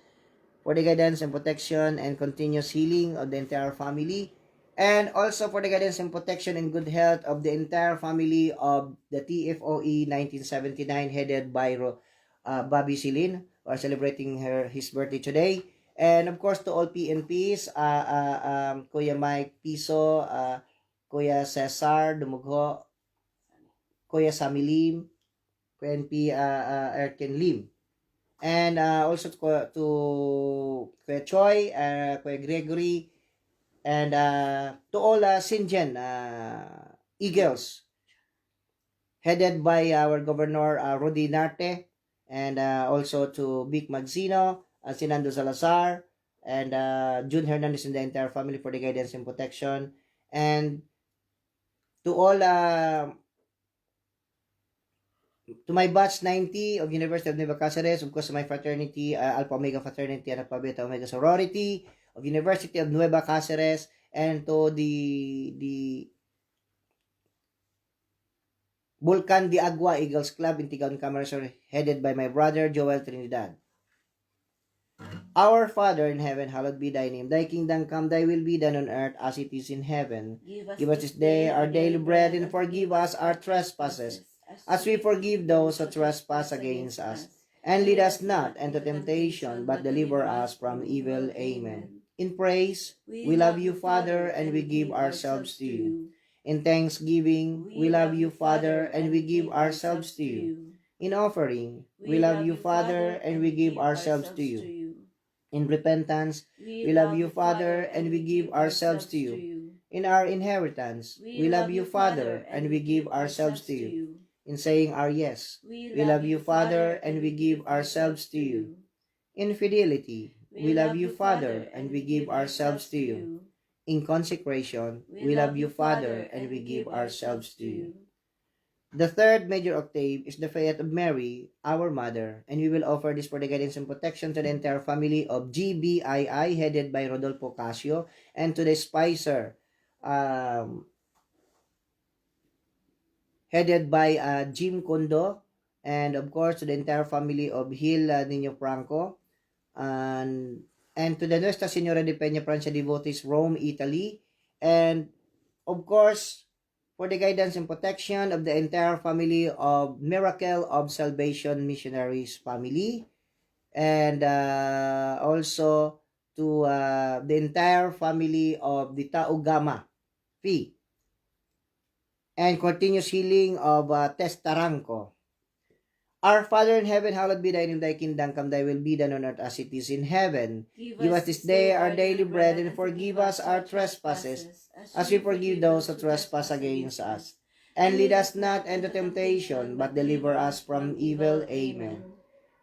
for the guidance and protection and continuous healing of the entire family, and also for the guidance and protection and good health of the entire family of the TFOE 1979, headed by Bobby Silin, who are celebrating his birthday today. And of course, to all PNPs, Kuya Mike Piso, Kuya Cesar Dumugho, Kuya Sami Lim, Kuya NP Erken Lim. And also to Kuya Choi, Kuya Gregory, and to all Sinjen Eagles, headed by our Governor Rudy Narte, and also to Vic Magsino, Sinando Salazar, and June Hernandez and the entire family, for the guidance and protection, and to all to my batch 90 of University of Nueva Cáceres, of course, my fraternity, Alpha Omega Fraternity and Alpha Beta Omega Sorority of University of Nueva Cáceres, and to the Vulcan de Agua Eagles Club in Tigaon, Camarines, headed by my brother Joel Trinidad. Our Father in heaven, hallowed be thy name. Thy kingdom come, thy will be done on earth as it is in heaven. Give us this day our daily bread, and forgive us our trespasses, as we forgive those who trespass against us. And lead us not into temptation, but deliver us from evil. Amen. In praise, we love you, Father, and we give ourselves to you. In thanksgiving, we love you, Father, and we give ourselves to you. In offering, we love you, Father, and we give ourselves to you. In repentance, we love you, Father, and we give ourselves to you. In our inheritance, we love you, Father, and we give ourselves to you. In saying our yes, we love you, Father, and we give ourselves to you. In fidelity, we love you, Father, and we give ourselves to you. In consecration, we love you, Father, and we give ourselves to you. The third major octave is the Fiat of Mary, our Mother, and we will offer this for the guidance and protection to the entire family of GBII, headed by Rodolfo Casio, and to the Spicer, headed by Jim Kondo, and of course to the entire family of Gil Nino Franco, and to the Nuestra Señora de Peña Francia devotees, Rome, Italy, and of course for the guidance and protection of the entire family of Miracle of Salvation Missionaries family, and also to the entire family of the Tau Gamma Phi, and continuous healing of Testaranco. Our Father in heaven, hallowed be thy name, thy kingdom come, thy will be done on earth as it is in heaven. Give us this day our daily bread, and forgive us our trespasses, as we forgive those who trespass against us. And lead us not into temptation, but deliver us from evil. Amen.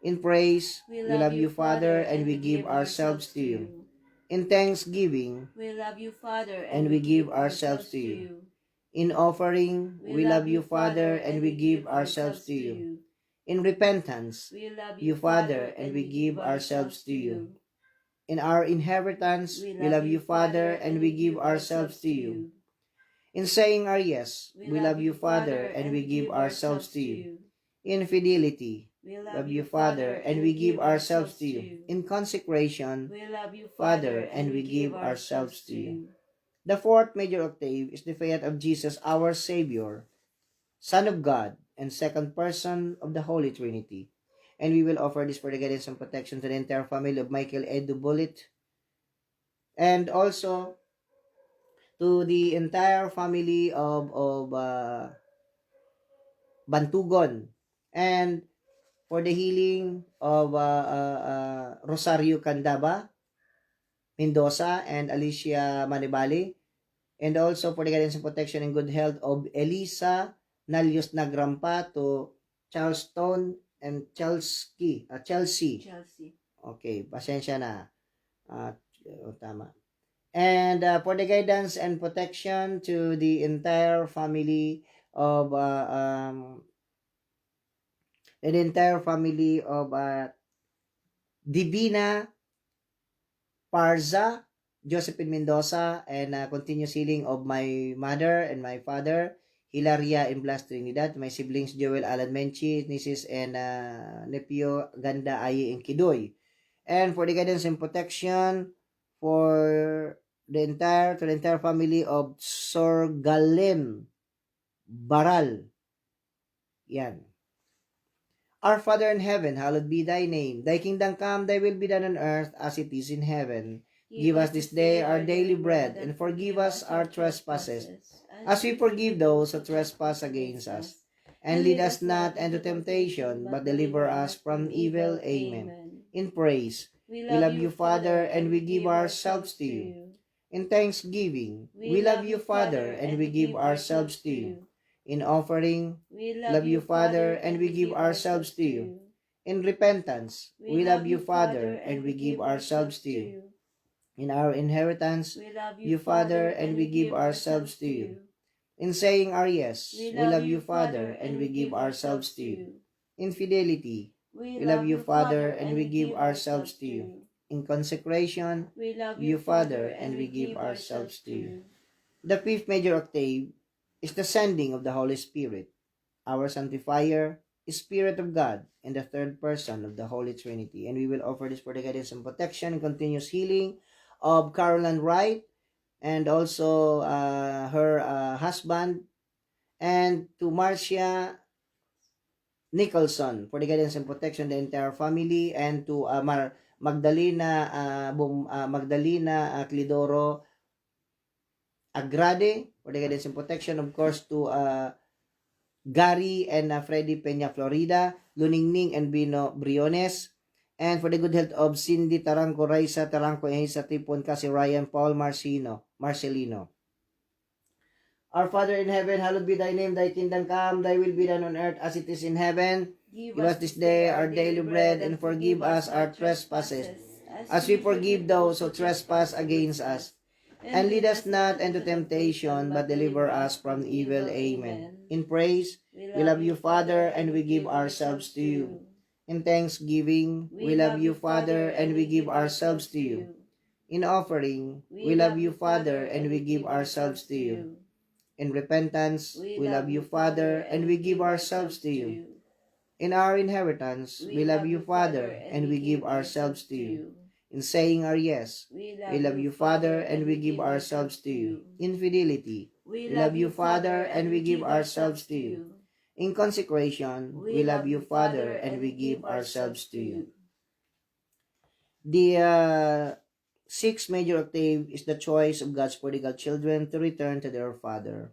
In praise, we love you, Father, and we give ourselves to you. In thanksgiving, We love you, Father, and we give ourselves to you. In offering, we love you, Father, and we give ourselves to you. In repentance, We love you, Father, and we give ourselves to you. In our inheritance, we love you, Father, and we give ourselves to you. In saying our yes, we love you, Father, and we give ourselves to you. In fidelity, We love you, Father, and we give ourselves to you. In consecration, We love you, Father, and we give ourselves to you. The fourth major octave is the Fiat of Jesus, our Savior, Son of God, and second person of the Holy Trinity. And we will offer this for the guidance and protection to the entire family of Michael Edu Bullet, and also to the entire family of Bantugon, and for the healing of Rosario Candaba, Mendoza, and Alicia Manibali, and also for the guidance and protection and good health of Elisa Nalios Nagrampa to Charleston and Chelsea. Chelsea. Okay, pasensya na. Tama. And for the guidance and protection to the entire family of Divina Parza, Josephine Mendoza, and continuous healing of my mother and my father, Hilaria and Blas Trinidad, my siblings Joel Alan Menchi, nieces and nephew Ganda Ayi and Kidoy. And for the guidance and protection for the entire family of Sorgalem Baral. Yan. Our Father in heaven, hallowed be thy name. Thy kingdom come, thy will be done on earth as it is in heaven. Give us this day our daily bread, and forgive us our trespasses, as we forgive those who trespass against us. And lead us not into temptation, but deliver us from evil. Amen. In praise, we love you, Father, and we give ourselves to you. In thanksgiving, we love you, Father, and we give ourselves to you. In offering, We love you, Father, and we give ourselves to you. In repentance, we love you, Father, and we give ourselves to you. In our inheritance, We love you, Father, and we give ourselves to you. In saying our yes, we love you, Father, and we give ourselves to you. In fidelity, we love you, Father, and we give ourselves to you. In consecration, We love you, Father, and we give ourselves to you. The fifth major octave is the sending of the Holy Spirit. our sanctifier, Spirit of God, and the third person of the Holy Trinity. And we will offer this for the guidance and protection and continuous healing of Caroline Wright and also her husband, and to Marcia Nicholson for the guidance and protection the entire family, and to Magdalena Clidoro Agrade for the guidance and protection, of course, to Gary and Freddy Peña Florida, Luningning and Bino Briones, and for the good health of Cindy Taranco, Raisa Taranco, Ehisa Tipon, kasi Ryan Paul Marcelino. Our Father in heaven, hallowed be thy name, thy kingdom come, thy will be done on earth as it is in heaven. Give us this day our daily bread, and forgive us our trespasses, as we forgive those who trespass against us. And lead us not into temptation, but deliver us from evil. Amen. In praise, we love you, Father, and we give ourselves to you. In thanksgiving, we love you, Father, and we give ourselves to you. In offering, we love you, Father, and we give ourselves to you. In repentance, we love you, Father, and we give ourselves to you. In our inheritance, we love you, Father, and we give ourselves to you. In saying our yes, we love you, Father, and we give ourselves to you. In fidelity, we love you, Father, and we give ourselves to you. In consecration, we love you, Father, and we give ourselves to you. The sixth major octave is the choice of God's prodigal children to return to their Father.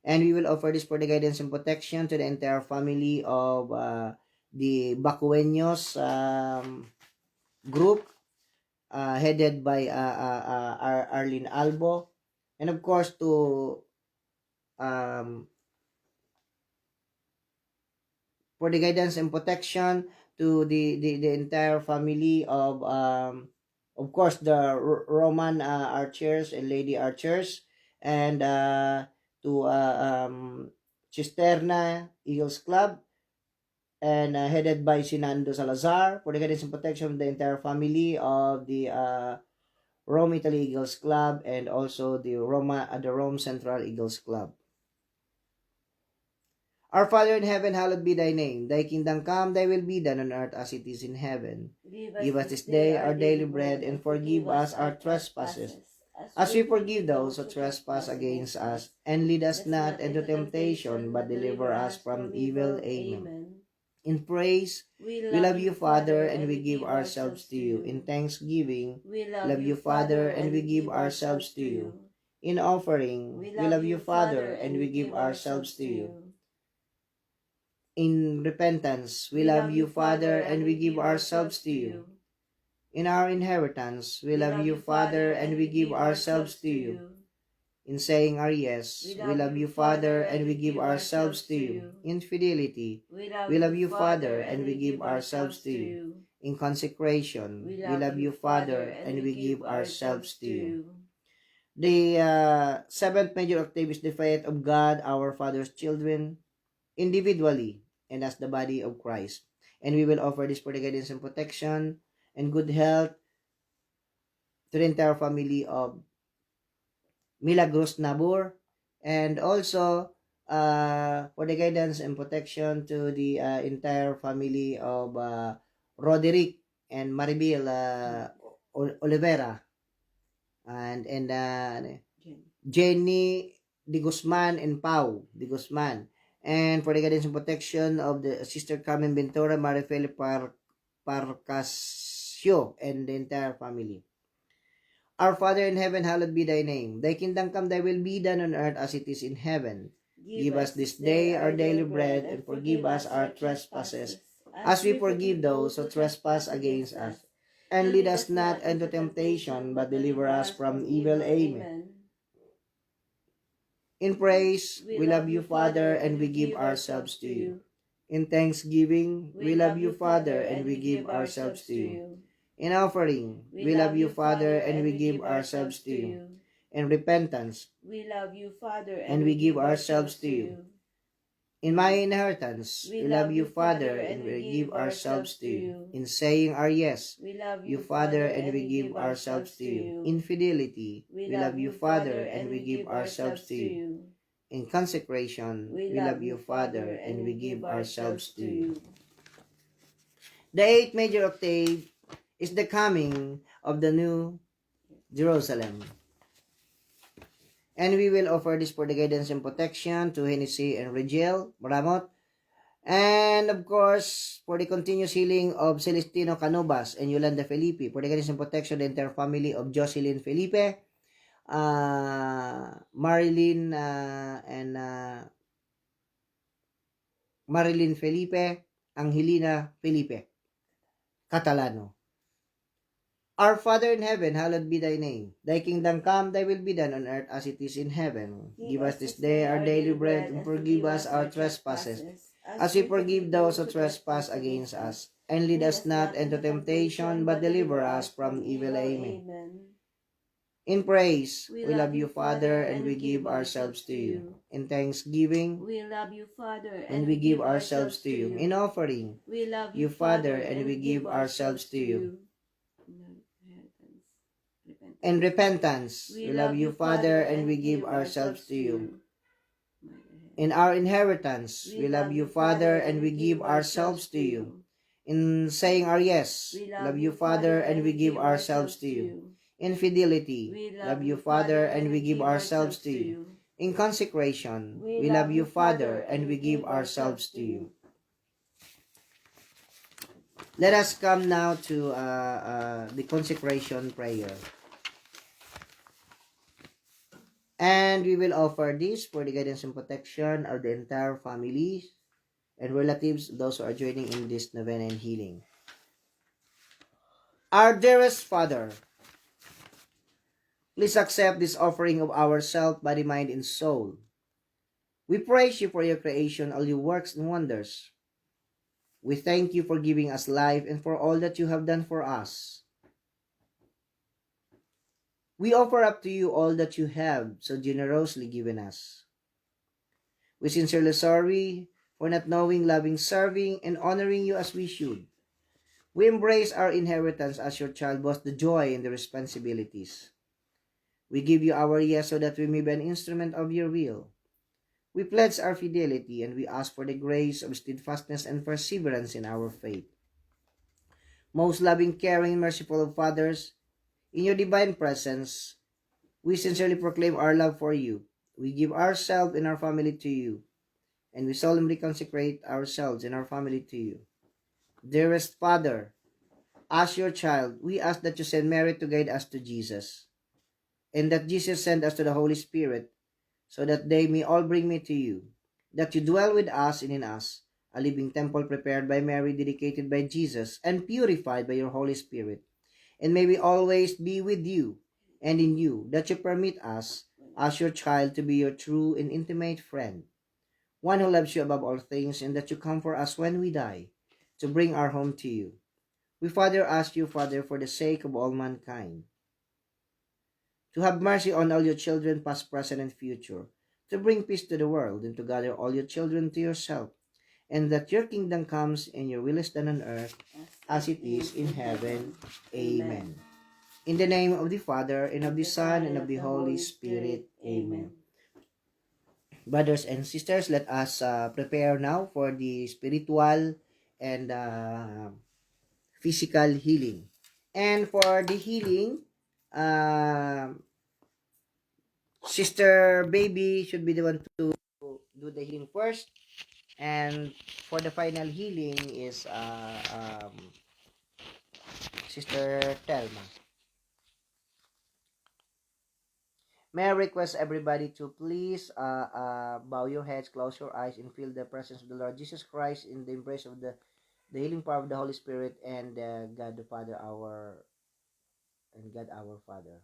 And we will offer this for the guidance and protection to the entire family of the Bacueños group, headed by Arlene Albo, and of course to for the guidance and protection to the entire family of course the Roman archers and lady archers, and to Cisterna Eagles Club, and headed by Sinando Salazar, for the guidance and protection of the entire family of the Rome Italy Eagles Club, and also the Rome Central Eagles Club. Our Father in heaven, hallowed be thy name. Thy kingdom come, thy will be done on earth as it is in heaven. Give us this day our daily bread, and forgive us our trespasses, as we forgive those who trespass against us. And lead us not into temptation, but deliver us from evil. Amen. In praise, we love you, Father, and we give ourselves to you. In thanksgiving, we love you, Father, and we give ourselves to you. In offering, we love you, Father, and we give ourselves to you. In repentance, we love you, Father, and we give ourselves to you. In our inheritance, we love you, Father, and we give ourselves to you. In saying our yes, we love you, Father, and we give ourselves to you. In fidelity, we love you, Father, and we give ourselves to you. In consecration, we love you, Father, and we give ourselves to you. The seventh major octave is the faith of God, our Father's children, individually and as the body of Christ. And we will offer this for the guidance and protection and good health to the entire family of Milagros Nabur, and also for the guidance and protection to the entire family of Roderick and Maribel Olivera, and Jenny de Guzman and Pau de Guzman, and for the guidance and protection of the Sister Carmen Ventura, Marifel Parcasio, and the entire family. Our Father in heaven, hallowed be thy name. Thy kingdom come, thy will be done on earth as it is in heaven. Give us this day our daily bread, and forgive us our trespasses, as we forgive those who trespass against us. And lead us not into temptation, but deliver us from evil. Amen. In praise, we love you, Father, and we give ourselves to you. In thanksgiving, we love you, Father, and we give ourselves to you. In offering, we love you, Father, and we give ourselves to you. In repentance, we love you, Father, and we give ourselves to you. In my inheritance, we love you, Father, and we give ourselves to you. In saying our yes, we love you, Father, and we give ourselves to you. In fidelity, we love you, Father, and we give ourselves to you. In consecration, we love you, Father, and we give ourselves to you. The eighth major octave is the coming of the new Jerusalem. And we will offer this for the guidance and protection to Hennessy and Rigel Maramot. And of course, for the continuous healing of Celestino Canovas and Yolanda Felipe, for the guidance and protection of the entire family of Jocelyn Felipe, Marilyn and Marilyn Felipe, Angelina Felipe, Catalano. Our Father in heaven, hallowed be thy name. Thy kingdom come, thy will be done on earth as it is in heaven. Give us this day our daily bread, and forgive us our trespasses, as we forgive those who trespass against us. And lead us not into temptation, but deliver us from evil. Amen. In praise, we love you, Father, and we give ourselves to you. In thanksgiving, We love you, Father, and we give ourselves to you. In offering, We love you, Father, and we give ourselves to you. In repentance, we love you, Father, and we give ourselves to you. In our inheritance, we love you, Father, and we give ourselves to you. In saying our yes, we love you, Father, and we give ourselves to you. In fidelity, we love you, Father, and we give ourselves to you. In consecration, we love you, Father, and we give ourselves to you. Let us come now to the consecration prayer. And we will offer this for the guidance and protection of the entire family and relatives, those who are joining in this novena and healing. Our dearest Father, please accept this offering of ourself, body, mind, and soul. We praise you for your creation, all your works and wonders. We thank you for giving us life and for all that you have done for us. We offer up to you all that you have so generously given us. We sincerely sorry for not knowing, loving, serving, and honoring you as we should. We embrace our inheritance as your child, both the joy and the responsibilities. We give you our yes so that we may be an instrument of your will. We pledge our fidelity and we ask for the grace of steadfastness and perseverance in our faith. Most loving, caring, and merciful of fathers, in your divine presence, we sincerely proclaim our love for you. We give ourselves and our family to you, and we solemnly consecrate ourselves and our family to you. Dearest Father, as your child, we ask that you send Mary to guide us to Jesus, and that Jesus send us to the Holy Spirit, so that they may all bring me to you, that you dwell with us and in us, a living temple prepared by Mary, dedicated by Jesus, and purified by your Holy Spirit. And may we always be with you and in you, that you permit us, as your child, to be your true and intimate friend, one who loves you above all things, and that you come for us when we die, to bring our home to you. We, Father, ask you, Father, for the sake of all mankind, to have mercy on all your children, past, present, and future, to bring peace to the world, and to gather all your children to yourself, and that your kingdom comes and your will is done on earth as it is in heaven. Amen. In the name of the Father, and of the Son, and of the Holy Spirit. Amen. Brothers and sisters, let us prepare now for the spiritual and physical healing. And for the healing, Sister Baby should be the one to do the healing first. And for the final healing is Sister Telma. May I request everybody to please bow your heads, close your eyes, and feel the presence of the Lord Jesus Christ in the embrace of the healing power of the Holy Spirit and God the Father God our Father.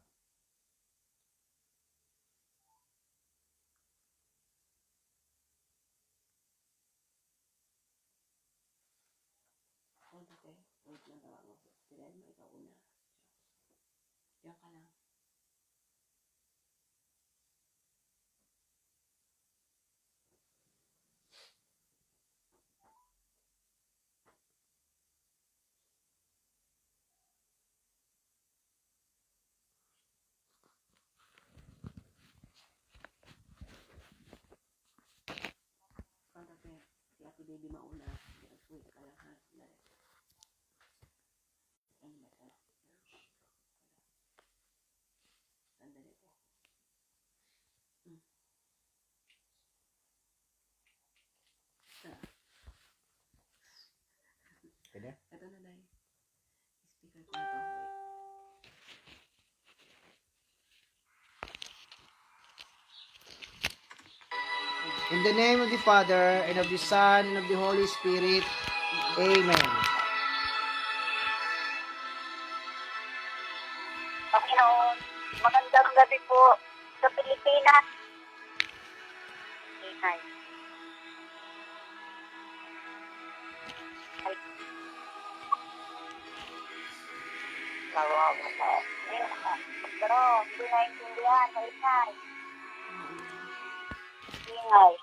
Hindi di mauna. Hindi ako kalahat. Ang mata. Sandali po. Pwede? Ito na dahil. Speaker ko na to. In the name of the Father, and of the Son, and of the Holy Spirit. Amen. Panginoon, magandang gabi po sa Pilipinas. Ingay. Ay. Nawawa na. Pero, hindi naintindihan. Ingay. Ingay.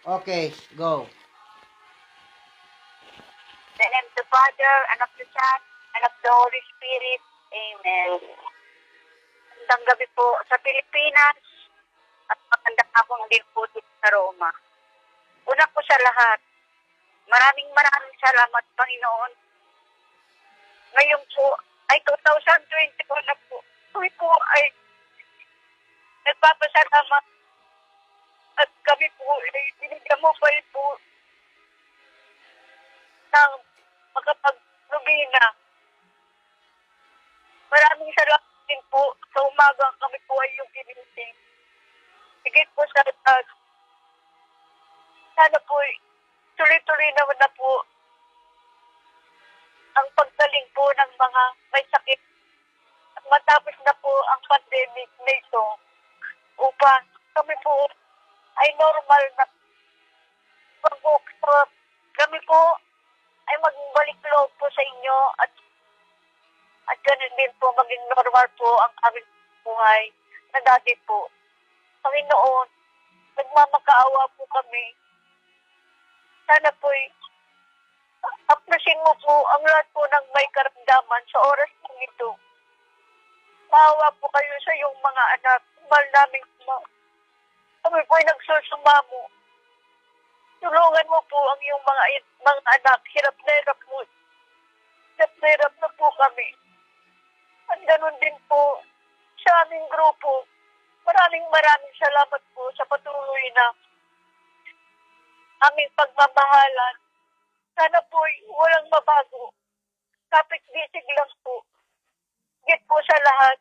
Okay, go. In the name of the Father, and of the Son, and of the Holy Spirit. Amen. Magandang gabi po sa Pilipinas at magandang hapon din po dito sa Roma. Una po sa lahat, maraming salamat, Panginoon. Ngayon po ay 2021 na po. Kami po ay nagpapasalamat at kami po ay binigyan mo pa rin po ng makapag-nobina. Maraming salamat din po sa umaga kami po ay yung ginising. Higit po sa lahat. Sana po tuloy-tuloy naman na po ang paggaling po ng mga may sakit at matapos na po ang pandemic na ito upang kami po ay normal na kami po ay magbalik loob po sa inyo at ganun din po maging normal po ang aming buhay na dati po. Panginoon, nagmamakaawa po kami. Sana po aplasin mo po ang lahat po ng may karamdaman sa oras po ito. Maawa po kayo sa iyong mga anak. Mahal namin kami po ay nagsusumamo. Tulungan mo po ang iyong mga anak. Hirap na hirap mo. Hirap na hirap na po kami. At ganun din po sa aming grupo. Maraming salamat po sa patuloy na aming pagmamahalan. Sana po walang mabago. Kapit-bisig lang po. Higit po sa lahat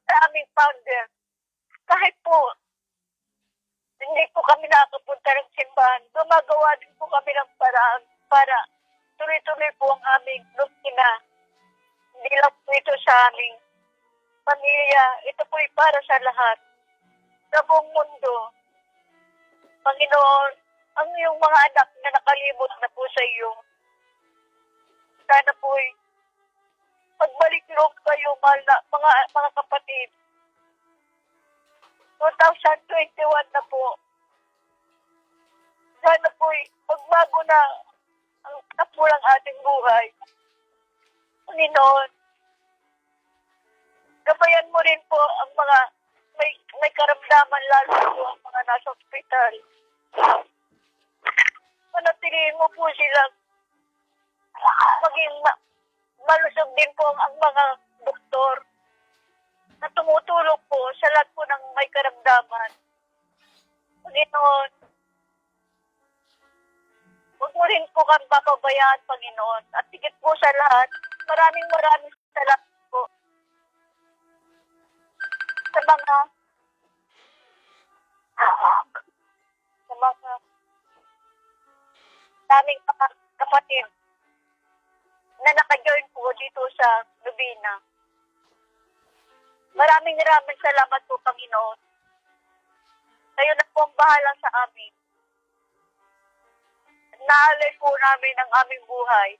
sa aming founder. Kahit po hindi po kami nakapunta ng simbahan, gumagawa din po kami ng paraan para tuloy-tuloy po ang aming rupina. Hindi lang po ito sa aming pamilya. Ito po ay para sa lahat. Sa buong mundo. Panginoon, ang iyong mga anak na nakalimot na po sa iyo. Sana po ay pagbalik loob kayo, mahal na mga kapatid. 2021 na po. Sana po ay magbago na ang tapulang ating buhay. Panginoon, gabayan mo rin po ang mga may karamdaman, lalo po ang mga nasa ospital. Panatilihin mo po silang maging malusog din po ang mga doktor na tumutulong po sa lahat po ng may karamdaman. Panginoon, huwag mo rin po kang papabayaan, Panginoon. At higit po sa lahat, maraming salamat po sa mga daming kapatid na naka-join po dito sa Lubina. Maraming salamat po, Panginoon. Kayo na po ang bahala sa amin. Naalay po namin ang aming buhay,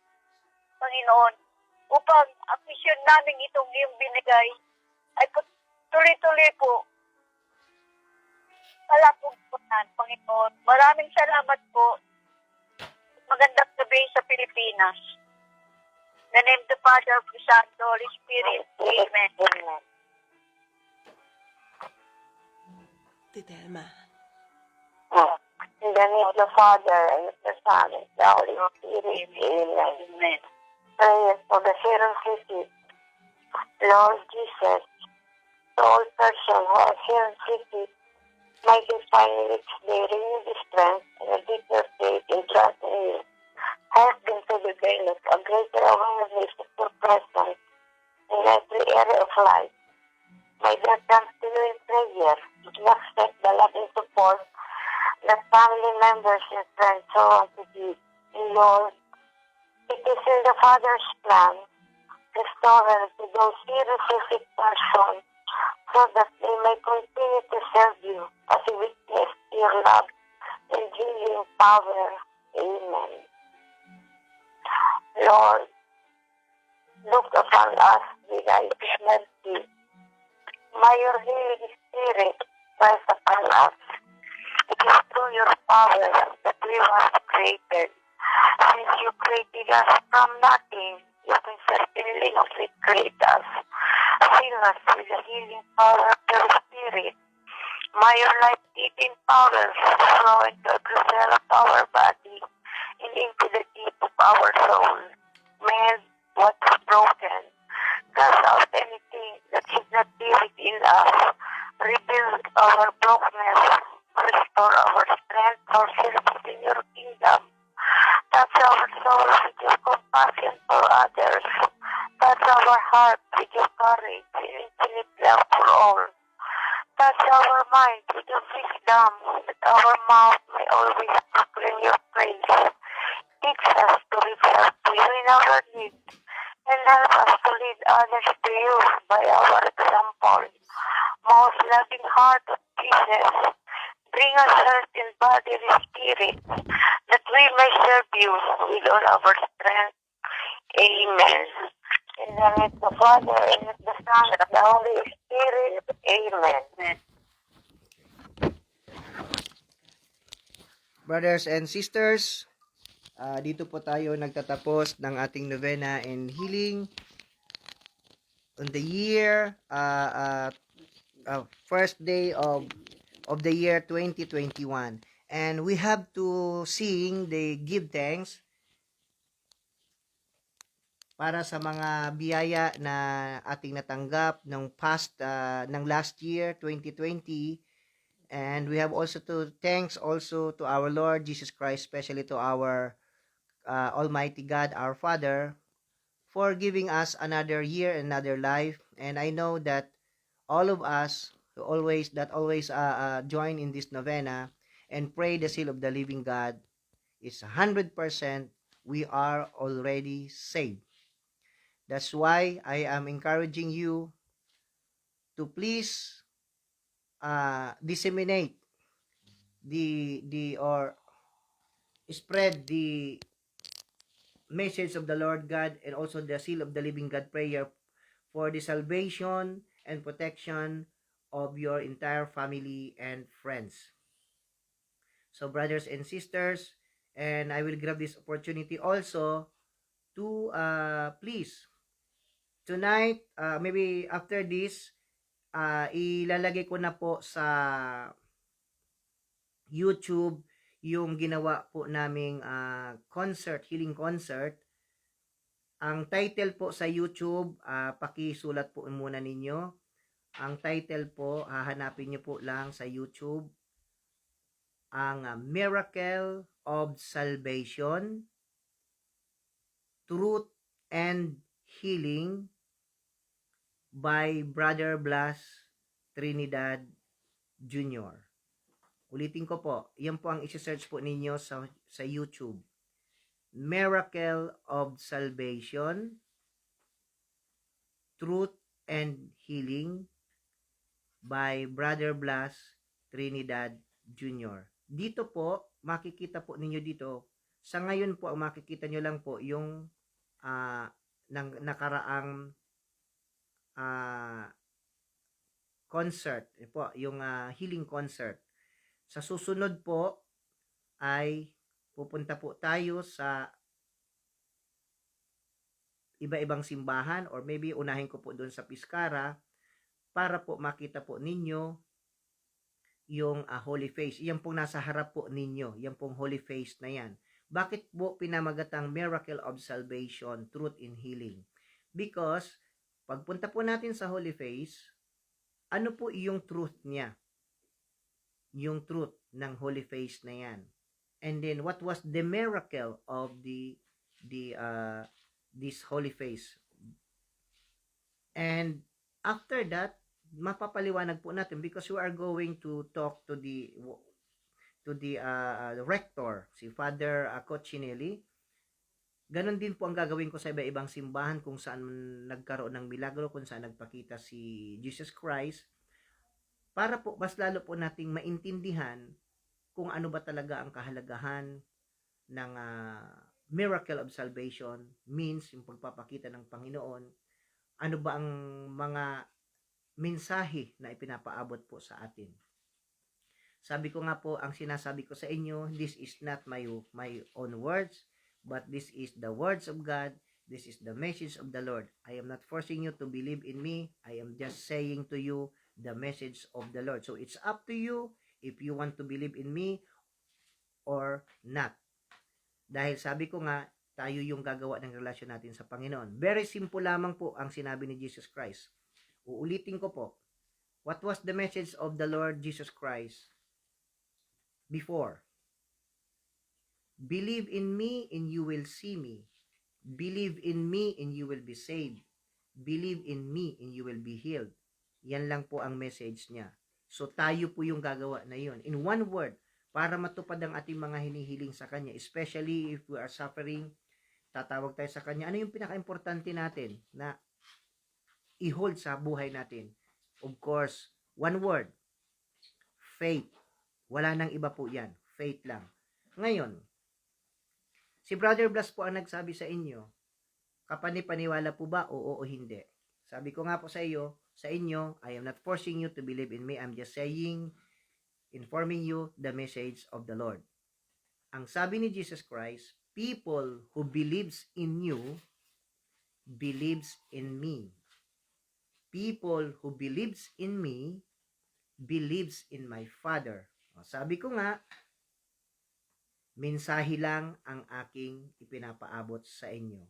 Panginoon, upang ang misyon namin itong iyong binigay ay tuloy-tuloy po palapunan, Panginoon. Maraming salamat po. Magandang gabi sa Pilipinas. In the name of the Father, of the Son, of the Holy Spirit. Amen. Amen. Tita Elma. Oh. In the name of the Father, and of the Son, and of the Holy Spirit. Amen. Amen. Prayers for the Serum City. Lord Jesus, to all persons who are here in city, might they find which they renew the strength and a deeper faith and trust in you. Help them to develop a greater awareness of your presence in every area of life. May they come to you in prayer to accept the love and support that family members and friends so want to give. Lord, it is in the Father's plan, restore to those irrepressible persons so that they may continue to serve you as a witness to your love and healing power. Amen. Lord, look upon us with thy mercy. May your healing spirit rest upon us. It is through your power that we were created. Since you created us from nothing, you can certainly create us. Fill us with the healing power of your spirit. May your life-giving power flow into every cell of our body and into the deep of our soul. Mend what is broken. Cast out anything that should not be within us. Rebuild our brokenness. Restore our strength for service in your kingdom. Touch our souls with your compassion for others. Touch our hearts with your courage and infinite love for all. Touch our minds with your wisdom, that our mouth may always proclaim your praise. Teach us to reach out to you in our need, and help us to lead others to you by our example. Most loving heart of Jesus, bring us health in body and spirit, that we may serve you with all our strength. Amen. In the name of the Father, and of the Son, and of the Holy Spirit. Amen. Brothers and sisters, dito po tayo nagtatapos ng ating novena and healing on the year, first day of the year 2021. And we have to sing the give thanks para sa mga biyaya na ating natanggap ng last year 2020. And we have also to thanks also to our Lord Jesus Christ, especially to our Almighty God, our Father, for giving us another year, another life. And I know that all of us always join in this novena and pray the seal of the living God is 100% we are already saved. That's why I am encouraging you to please disseminate or spread the message of the Lord God and also the seal of the living God prayer for the salvation and protection of your entire family and friends. So brothers and sisters, and I will grab this opportunity also to please tonight, maybe after this, ilalagay ko na po sa YouTube yung ginawa po naming concert, healing concert. Ang title po sa YouTube, pakisulat po muna ninyo. Ang title po, hahanapin nyo po lang sa YouTube, ang Miracle of Salvation, Truth and Healing by Brother Blas Trinidad Jr. Ulitin ko po, yan po ang isi-search po ninyo sa YouTube. Miracle of Salvation, Truth and Healing by Brother Blas Trinidad Jr. Dito po, makikita po ninyo dito, sa ngayon po, makikita nyo lang po yung nakaraang concert, po, yung healing concert. Sa susunod po ay pupunta po tayo sa iba-ibang simbahan or maybe unahin ko po doon sa Piskara para po makita po ninyo yung holy face. Yan pong nasa harap po ninyo. Yan pong holy face na yan. Bakit po pinamagatang miracle of salvation, truth in healing? Because, pagpunta po natin sa holy face, ano po yung truth niya? Yung truth ng holy face na yan. And then, what was the miracle of this holy face? And after that, mapapaliwanag po natin because we are going to talk to the rector, si Father Coccinelli. Ganon din po ang gagawin ko sa iba-ibang simbahan kung saan nagkaroon ng milagro, kung saan nagpakita si Jesus Christ, para po mas lalo po nating maintindihan kung ano ba talaga ang kahalagahan ng miracle of salvation, means yung pagpapakita ng Panginoon, ano ba ang mga mensahe na ipinapaabot po sa atin. Sabi ko nga po, ang sinasabi ko sa inyo, this is not my own words, but this is the words of God, this is the message of the Lord. I am not forcing you to believe in me, I am just saying to you the message of the Lord. So it's up to you if you want to believe in me or not. Dahil sabi ko nga, tayo yung gagawa ng relasyon natin sa Panginoon. Very simple lamang po ang sinabi ni Jesus Christ. Uulitin ko po. What was the message of the Lord Jesus Christ before? Believe in me and you will see me. Believe in me and you will be saved. Believe in me and you will be healed. Yan lang po ang message niya. So tayo po yung gagawa na yun. In one word, para matupad ang ating mga hinihiling sa Kanya, especially if we are suffering, tatawag tayo sa Kanya. Ano yung pinaka-importante natin na i-hold sa buhay natin? Of course, one word, faith. Wala nang iba po yan. Faith lang. Ngayon, si Brother Blas po ang nagsabi sa inyo, kapani-paniwala po ba? Oo o hindi. Sabi ko nga po sa inyo, I am not forcing you to believe in me. I'm just saying, informing you the message of the Lord. Ang sabi ni Jesus Christ, people who believes in you, believes in me. People who believes in me, believes in my Father. Sabi ko nga, mensahe lang ang aking ipinapaabot sa inyo.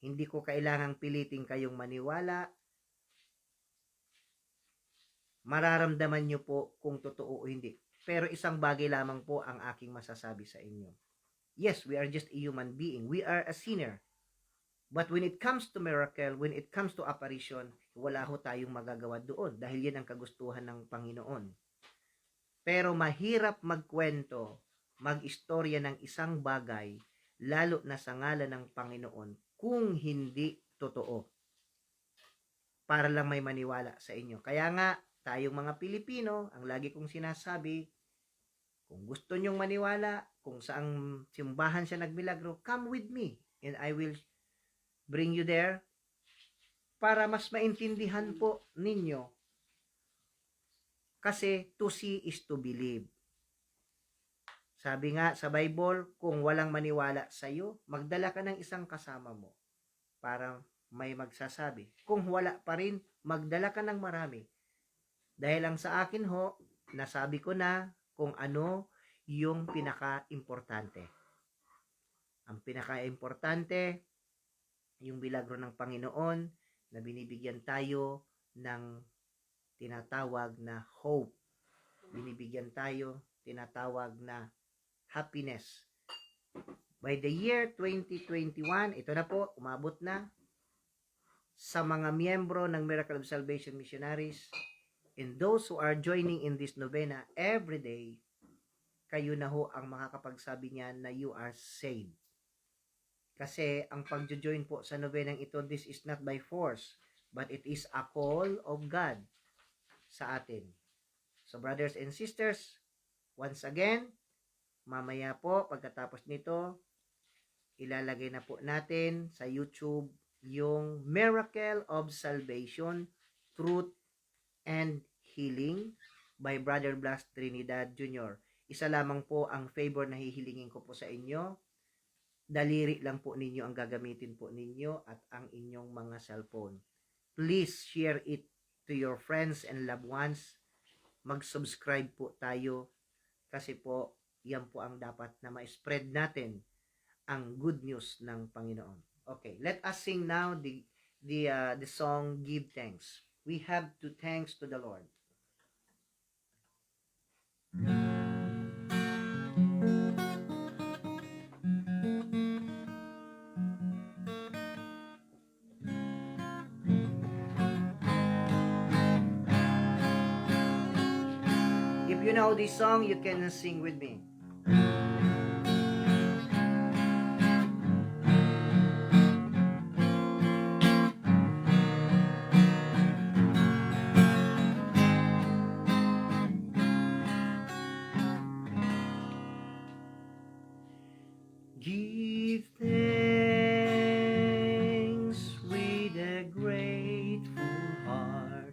Hindi ko kailangang pilitin kayong maniwala. Mararamdaman nyo po kung totoo o hindi. Pero isang bagay lamang po ang aking masasabi sa inyo. Yes, we are just a human being. We are a sinner. But when it comes to miracle, when it comes to apparition, wala ho tayong magagawa doon dahil yan ang kagustuhan ng Panginoon. Pero mahirap magkwento, mag-istorya ng isang bagay, lalo na sa ngalan ng Panginoon, kung hindi totoo. Para lang may maniwala sa inyo. Kaya nga, tayong mga Pilipino, ang lagi kong sinasabi, kung gusto nyong maniwala, kung saang simbahan siya nagmilagro, come with me and I will bring you there para mas maintindihan po ninyo. Kasi to see is to believe. Sabi nga sa Bible, kung walang maniwala sa iyo, magdala ka ng isang kasama mo para may magsasabi. Kung wala pa rin, magdala ka ng marami. Dahil ang sa akin ho, nasabi ko na kung ano yung pinaka-importante. Ang pinaka-importante, yung milagro ng Panginoon na binibigyan tayo ng tinatawag na hope. Binibigyan tayo tinatawag na happiness. By the year 2021, ito na po, umabot na sa mga miyembro ng Miracle of Salvation Missionaries and those who are joining in this novena every day, kayo na ho ang makakapagsabi niya na you are saved. Kasi ang pagjo-join po sa novenang ito, this is not by force, but it is a call of God sa atin. So brothers and sisters, once again, mamaya po, pagkatapos nito, ilalagay na po natin sa YouTube yung Miracle of Salvation, Truth and Healing by Brother Blas Trinidad Jr. Isa lamang po ang favor na hihilingin ko po sa inyo. Daliri lang po ninyo ang gagamitin po ninyo at ang inyong mga cellphone. Please share it to your friends and loved ones mag-subscribe po tayo kasi po yan po ang dapat na ma-spread natin ang good news ng Panginoon. Okay, let us sing now the song Give Thanks. We have to thanks to the Lord. If you know this song, you can sing with me. Give thanks with a grateful heart.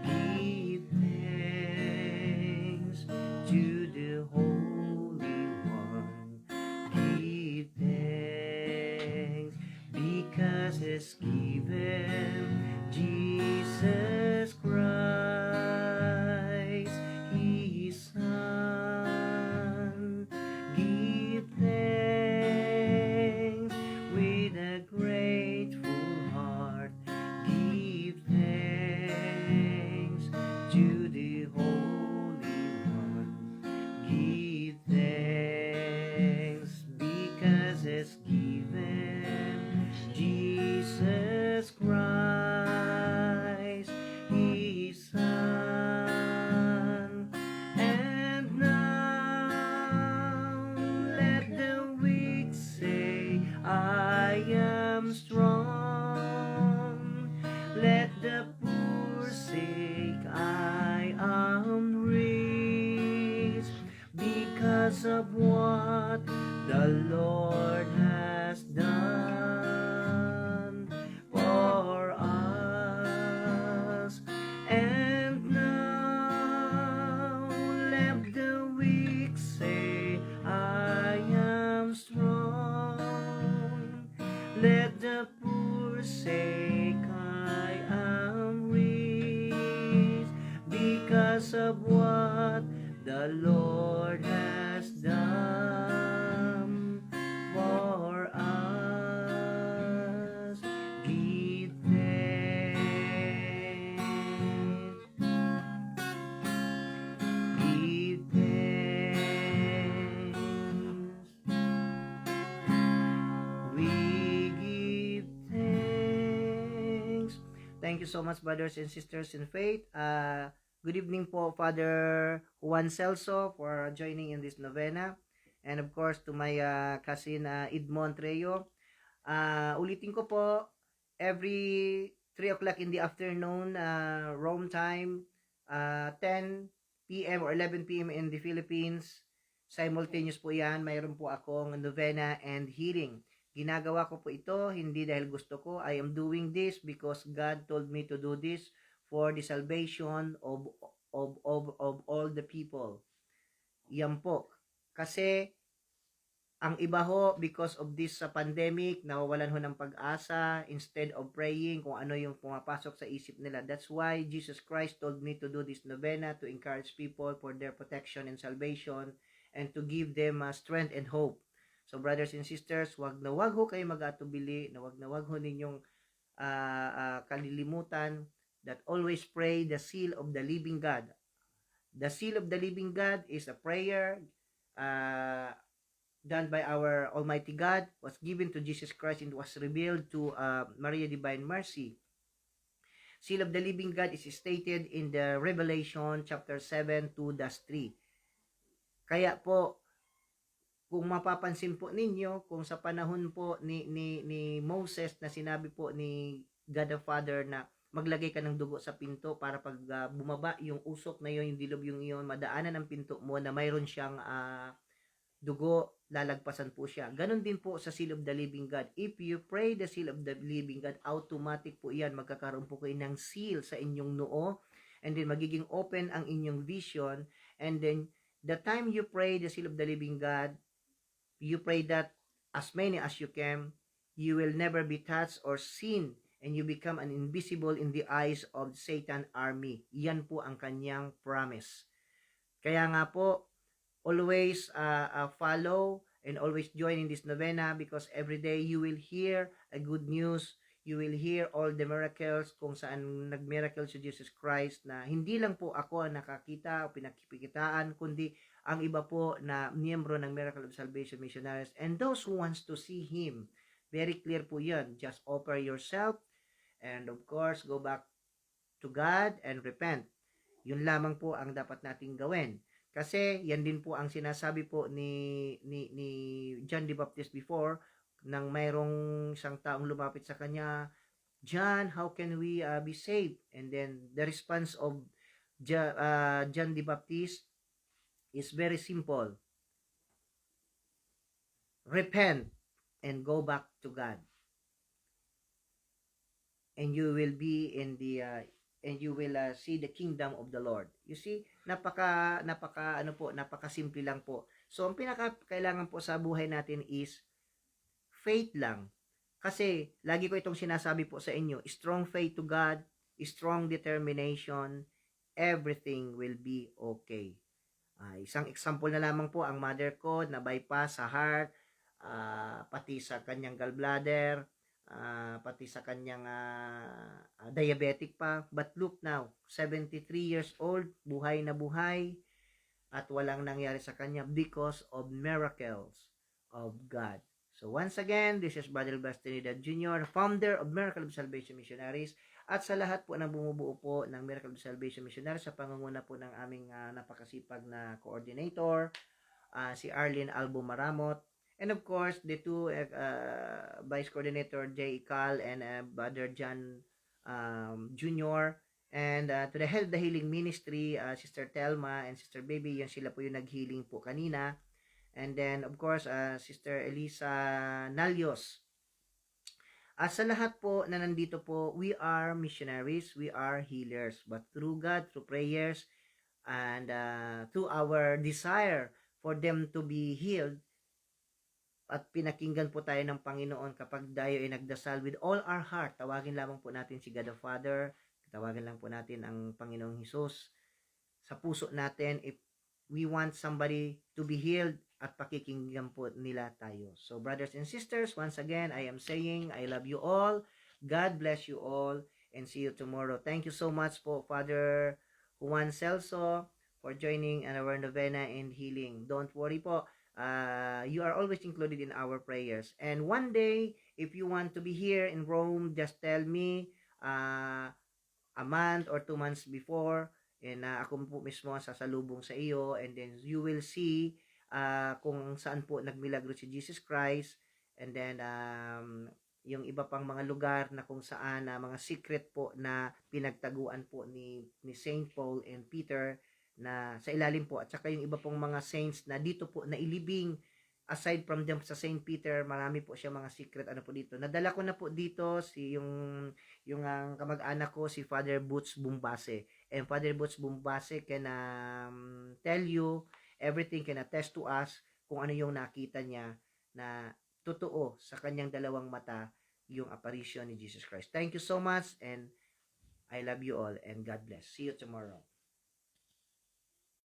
Give thanks to the Holy One. Give thanks because He's given Jesus Christ, His Son. Give thanks with a grateful heart. Give thanks to the Holy One. Give thanks because it's given Jesus Christ, His Son. And now let the weak say, I am strong. Let the poor say, I am rich because of what the Lord has done for us. And now let the weak say, I am strong. Let the poor say, I am rich because of what the Lord has done for us. Give thanks. Give thanks. We give thanks. Thank you so much, brothers and sisters in faith. Good evening po, Father Juan Celso, for joining in this novena. And of course, to my cousin Edmond Treyo. Ulitin ko po, every 3 o'clock in the afternoon, Rome time, 10 p.m. or 11 p.m. in the Philippines. Simultaneous po yan. Mayroon po akong novena and hearing. Ginagawa ko po ito, hindi dahil gusto ko. I am doing this because God told me to do this for the salvation of all the people. Yan po. Kasi ang iba ho, because of this pandemic, nawawalan ho ng pag-asa instead of praying kung ano yung pumapasok sa isip nila. That's why Jesus Christ told me to do this novena to encourage people for their protection and salvation and to give them strength and hope. So brothers and sisters, wag ho kayo mag-atubili, na wag ho ninyong kalilimutan that always pray the seal of the living God. The seal of the living God is a prayer done by our Almighty God, was given to Jesus Christ and was revealed to Maria Divine Mercy. Seal of the living God is stated in the Revelation chapter 7 2-3. Kaya po, kung mapapansin po ninyo, kung sa panahon po ni Moses na sinabi po ni God the Father na maglagay ka ng dugo sa pinto para pag bumaba yung usok na yun, yung dilubyo yun, madaanan ang pinto mo na mayroon siyang dugo, lalagpasan po siya. Ganon din po sa seal of the living God. If you pray the seal of the living God, automatic po yan, magkakaroon po kayo ng seal sa inyong noo, and then magiging open ang inyong vision, and then the time you pray the seal of the living God, you pray that as many as you can, you will never be touched or seen and you become an invisible in the eyes of Satan army. Yan po ang kanyang promise. Kaya nga po, always follow and always join in this novena, because every day you will hear a good news. You will hear all the miracles kung saan nag-miracle si Jesus Christ, na hindi lang po ako ang nakakita o pinakikitaan, kundi ang iba po na miyembro ng Miracle of Salvation Missionaries, and those who wants to see Him. Very clear po yan. Just offer yourself and of course go back to God and repent. Yun lamang po ang dapat nating gawin. Kasi yan din po ang sinasabi po ni John the Baptist before, nang mayroong isang taong lumapit sa kanya, John, how can we be saved? And then the response of John the Baptist is very simple. Repent and go back to God. And you will be in the and you will see the kingdom of the Lord. You see, napaka simple lang po. So ang pinaka kailangan po sa buhay natin is faith lang. Kasi lagi ko itong sinasabi po sa inyo, strong faith to God, strong determination, everything will be okay. Isang example na lamang po, ang mother ko na bypass sa heart, pati sa kanyang gallbladder, pati sa kanyang diabetic pa. But look now, 73 years old, buhay na buhay, at walang nangyari sa kanya because of miracles of God. So once again, this is Brother Blas Trinidad Jr., founder of Miracle of Salvation Missionaries, at sa lahat po ng bumubuo po ng Miracle of Salvation Missionaries, sa pangunguna po ng aming napakasipag na coordinator, si Arlene Albo Maramot, and of course, the two Vice Coordinator, J. Ikal and Brother John Jr., and to the Health the Healing Ministry, Sister Telma and Sister Baby, yan sila po yung nag-healing po kanina. And then, of course, Sister Elisa Nalios. Sa lahat po na nandito po, we are missionaries, we are healers. But through God, through prayers, and through our desire for them to be healed, at pinakinggan po tayo ng Panginoon kapag tayo ay nagdasal with all our heart, tawagin lamang po natin si God the Father, tawagin lang po natin ang Panginoong Hesus sa puso natin if we want somebody to be healed, at pakikinggan po nila tayo. So brothers and sisters, once again, I am saying, I love you all. God bless you all, and see you tomorrow. Thank you so much po, Father Juan Celso, for joining in our novena and healing. Don't worry po, you are always included in our prayers. And one day, if you want to be here in Rome, just tell me a month or 2 months before, and ako po mismo sasalubong sa iyo, and then you will see kung saan po nagmilagro si Jesus Christ, and then yung iba pang mga lugar na kung saan mga secret po na pinagtaguan po ni Saint Paul and Peter na sa ilalim po, at saka yung iba pong mga saints na dito po na ilibing. Aside from them sa Saint Peter, marami po siya mga secret po dito. Nadala ko na po dito yung kamag-anak ko, si Father Boots Bumbase. And Father Boots Bumbase can tell you everything, can attest to us kung ano yung nakita niya na totoo sa kanyang dalawang mata, yung apparition ni Jesus Christ. Thank you so much, and I love you all, and God bless. See you tomorrow.